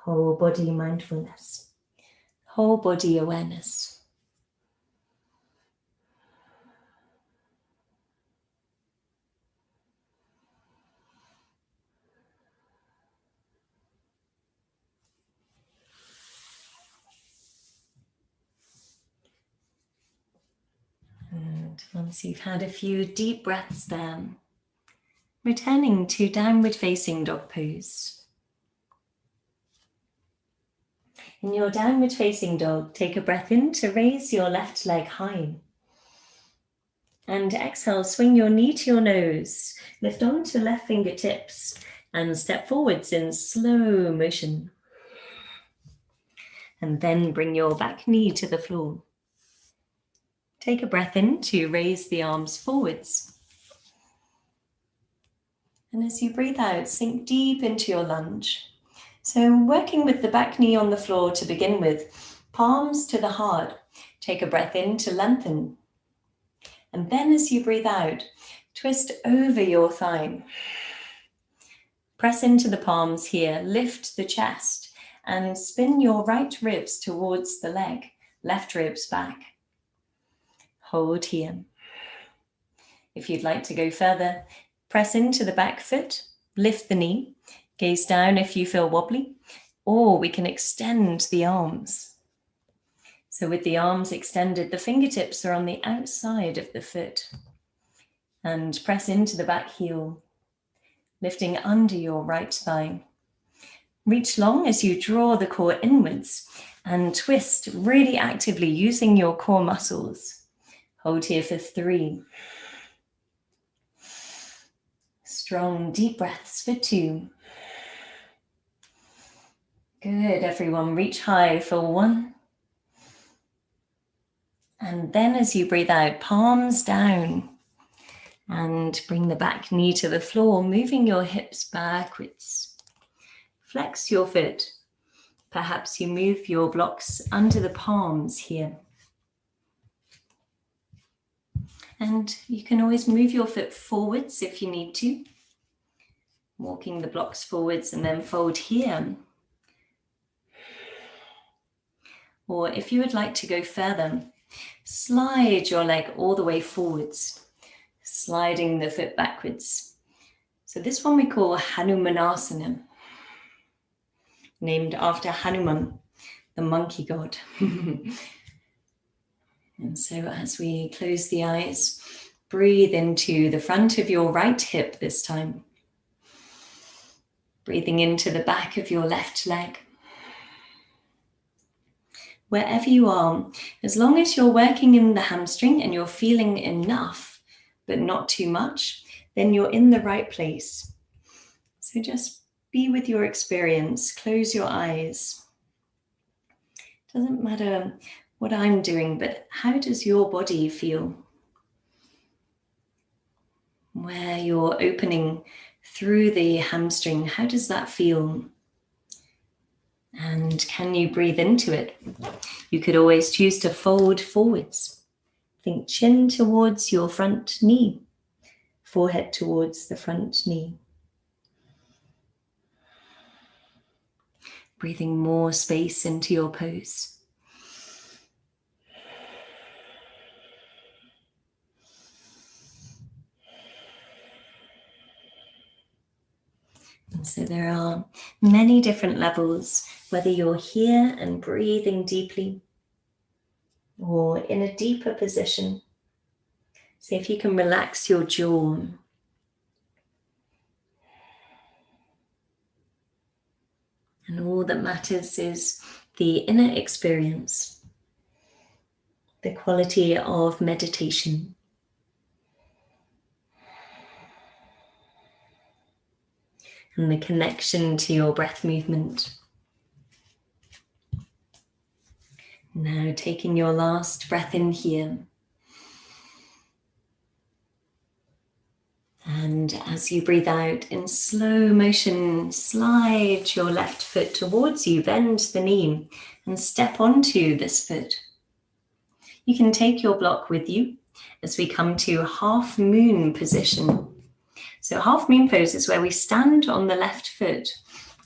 Whole body mindfulness, whole body awareness. And once you've had a few deep breaths there, returning to downward facing dog pose. In your downward facing dog, take a breath in to raise your left leg high. And exhale, swing your knee to your nose, lift onto left fingertips and step forwards in slow motion. And then bring your back knee to the floor. Take a breath in to raise the arms forwards. And as you breathe out, sink deep into your lunge. So working with the back knee on the floor to begin with, palms to the heart. Take a breath in to lengthen. And then as you breathe out, twist over your thigh. Press into the palms here, lift the chest and spin your right ribs towards the leg, left ribs back. Hold here. If you'd like to go further, press into the back foot, lift the knee, gaze down if you feel wobbly, or we can extend the arms. So with the arms extended, the fingertips are on the outside of the foot. And press into the back heel, lifting under your right thigh. Reach long as you draw the core inwards and twist really actively using your core muscles. Hold here for 3. Strong deep breaths for 2. Good, everyone. Reach high for 1. And then as you breathe out, palms down and bring the back knee to the floor, moving your hips backwards. Flex your foot. Perhaps you move your blocks under the palms here. And you can always move your foot forwards if you need to. Walking the blocks forwards and then fold here. Or if you would like to go further, slide your leg all the way forwards, sliding the foot backwards. So this one we call Hanumanasana, named after Hanuman, the monkey god. And so as we close the eyes, breathe into the front of your right hip this time. Breathing into the back of your left leg. wherever you are, as long as you're working in the hamstring and you're feeling enough, but not too much, then you're in the right place. So just be with your experience, close your eyes. Doesn't matter what I'm doing, but how does your body feel? Where you're opening through the hamstring, how does that feel? And can you breathe into it? You could always choose to fold forwards. Think chin towards your front knee, forehead towards the front knee. Breathing more space into your pose. And so there are many different levels, whether you're here and breathing deeply or in a deeper position. See if you can relax your jaw. And all that matters is the inner experience, the quality of meditation. And the connection to your breath movement. Now taking your last breath in here. And as you breathe out in slow motion, slide your left foot towards you, bend the knee and step onto this foot. You can take your block with you as we come to half moon position. So half moon pose is where we stand on the left foot.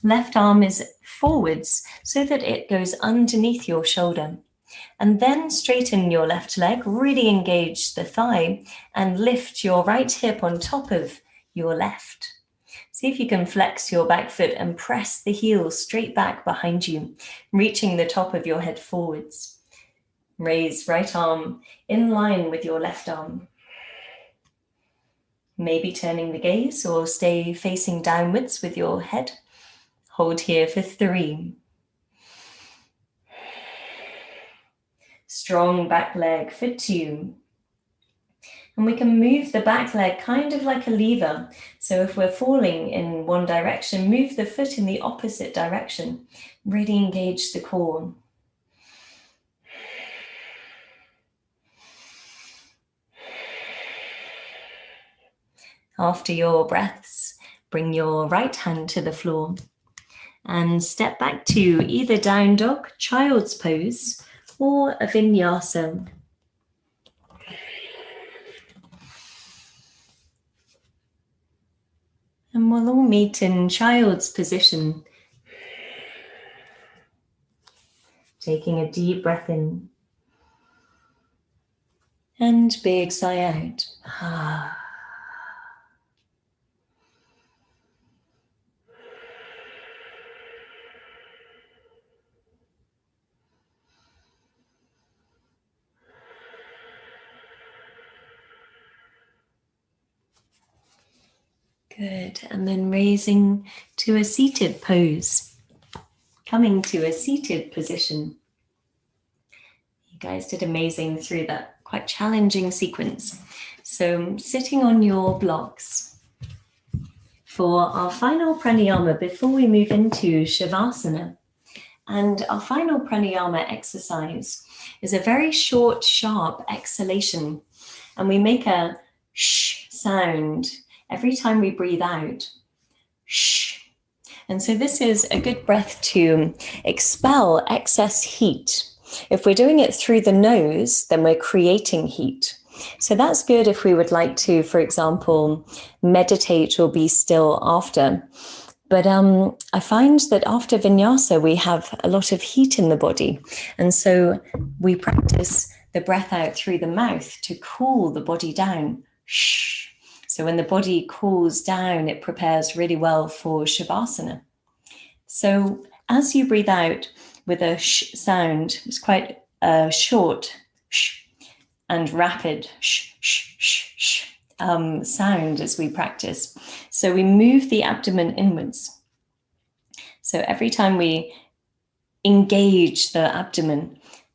Left arm is forwards so that it goes underneath your shoulder. And then straighten your left leg, really engage the thigh and lift your right hip on top of your left. See if you can flex your back foot and press the heel straight back behind you, reaching the top of your head forwards. Raise right arm in line with your left arm. Maybe turning the gaze or stay facing downwards with your head. Hold here for 3. Strong back leg for 2. And we can move the back leg kind of like a lever. So if we're falling in one direction, move the foot in the opposite direction. Really engage the core. After your breaths, bring your right hand to the floor and step back to either down dog, child's pose, or a vinyasa. And we'll all meet in child's position. Taking a deep breath in. And big sigh out. Good, and then raising to a seated pose. Coming to a seated position. You guys did amazing through that quite challenging sequence. So sitting on your blocks. For our final pranayama before we move into Shavasana. And our final pranayama exercise is a very short, sharp exhalation. And we make a sh sound every time we breathe out. Shh. And so this is a good breath to expel excess heat. If we're doing it through the nose, then we're creating heat. So that's good if we would like to, for example, meditate or be still after. But I find that after vinyasa, we have a lot of heat in the body. And so we practice the breath out through the mouth to cool the body down. Shh. So when the body cools down, it prepares really well for Shavasana. So as you breathe out with a sh sound, it's quite a short sh and rapid sh, sh, sh, sh sound as we practice. So we move the abdomen inwards. So every time we engage the abdomen,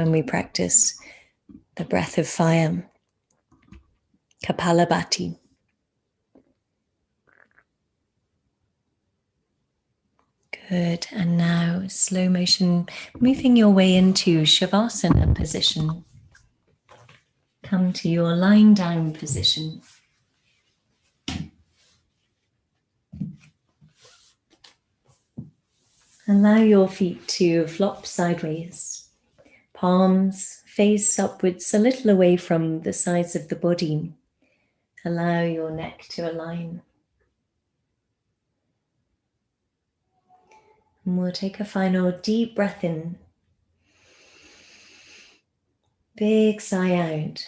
when we practice the breath of fire, Kapalabhati. Good, and now slow motion, moving your way into Shavasana position. Come to your lying down position. Allow your feet to flop sideways. Palms face upwards, a little away from the sides of the body. Allow your neck to align. And we'll take a final deep breath in. Big sigh out.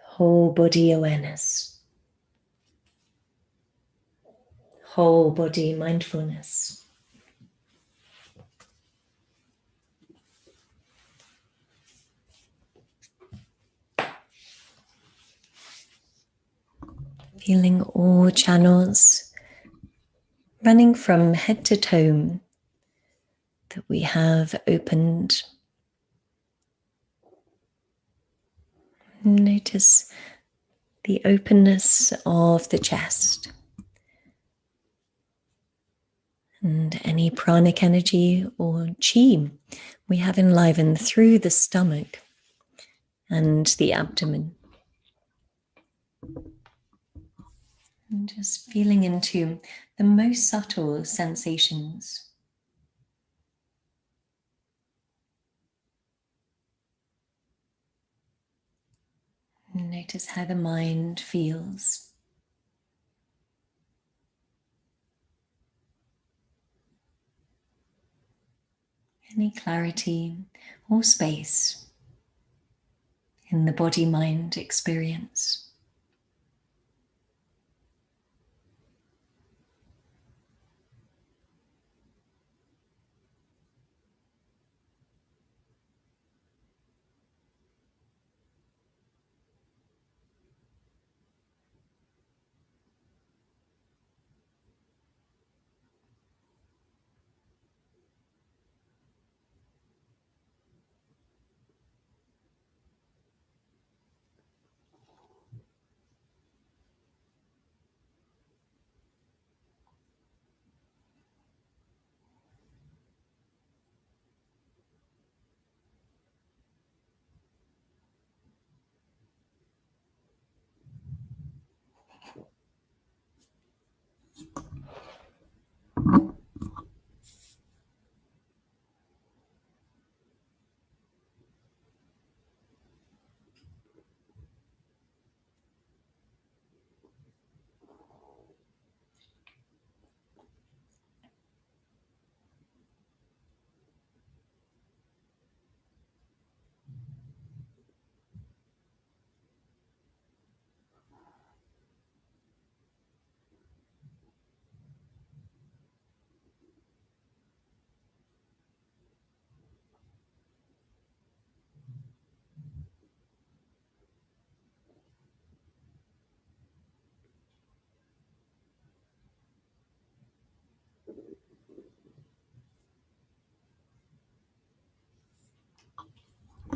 Whole body awareness. Whole body mindfulness. Feeling all channels running from head to toe that we have opened. Notice the openness of the chest and any pranic energy or chi we have enlivened through the stomach and the abdomen. And just feeling into the most subtle sensations. Notice how the mind feels. Any clarity or space in the body-mind experience.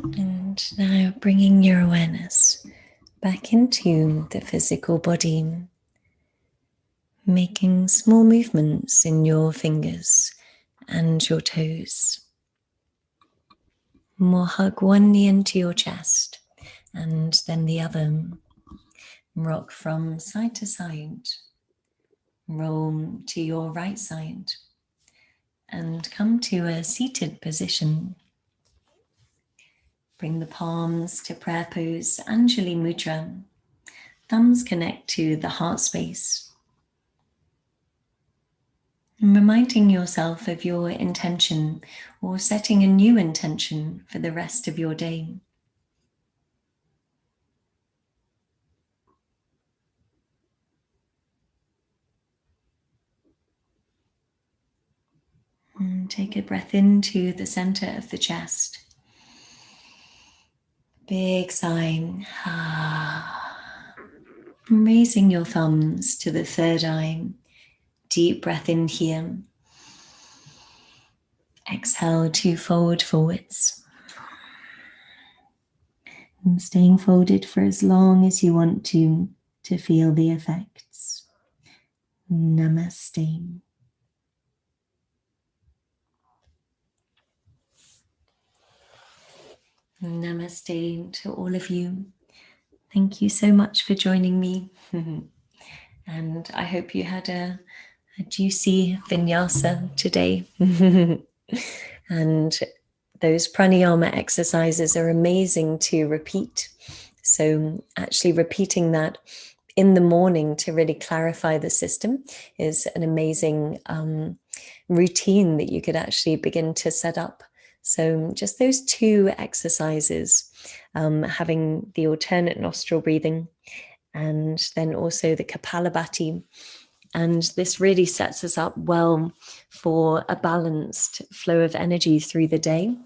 And now bringing your awareness back into the physical body, making small movements in your fingers and your toes. More hug one knee into your chest and then the other. Rock from side to side. Roll to your right side and come to a seated position. Bring the palms to prayer pose, Anjali Mudra. Thumbs connect to the heart space. And reminding yourself of your intention or setting a new intention for the rest of your day. And take a breath into the center of the chest. Big sigh. Raising your thumbs to the third eye. Deep breath in here. Exhale to fold forwards. And staying folded for as long as you want to feel the effects. Namaste. Namaste to all of you. Thank you so much for joining me. And I hope you had a juicy vinyasa today. And those pranayama exercises are amazing to repeat. So actually repeating that in the morning to really clarify the system is an amazing routine that you could actually begin to set up. So just those 2 exercises, having the alternate nostril breathing and then also the Kapalabhati. And this really sets us up well for a balanced flow of energy through the day.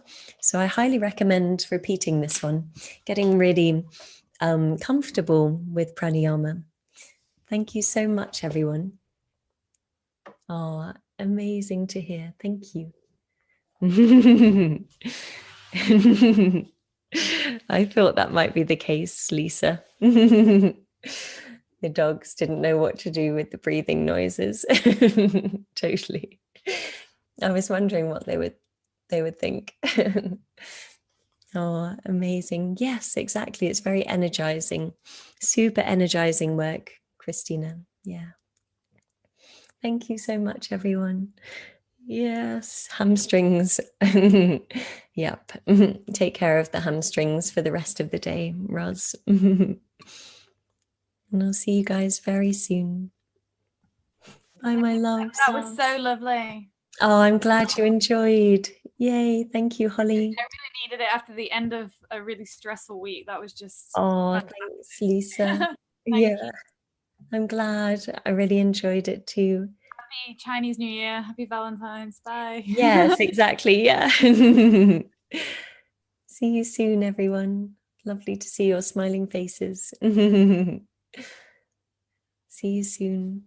So I highly recommend repeating this one, getting really comfortable with pranayama. Thank you so much, everyone. Oh, amazing to hear. Thank you. I thought that might be the case, Lisa. The dogs didn't know what to do with the breathing noises. Totally. I was wondering what they would think. Oh, amazing. Yes, exactly. It's very energizing. Super energizing work, Christina. Yeah. Thank you so much, everyone. Yes, hamstrings. Yep. Take care of the hamstrings for the rest of the day, Roz. And I'll see you guys very soon. Bye, my loves. That was so lovely. Oh, I'm glad you enjoyed. Yay. Thank you, Holly. I really needed it after the end of a really stressful week. That was just fantastic. Thanks, Lisa. Yeah, you. I'm glad. I really enjoyed it too. Happy Chinese New Year. Happy Valentine's. Bye. Yes, exactly. Yeah. See you soon, everyone. Lovely to see your smiling faces. See you soon.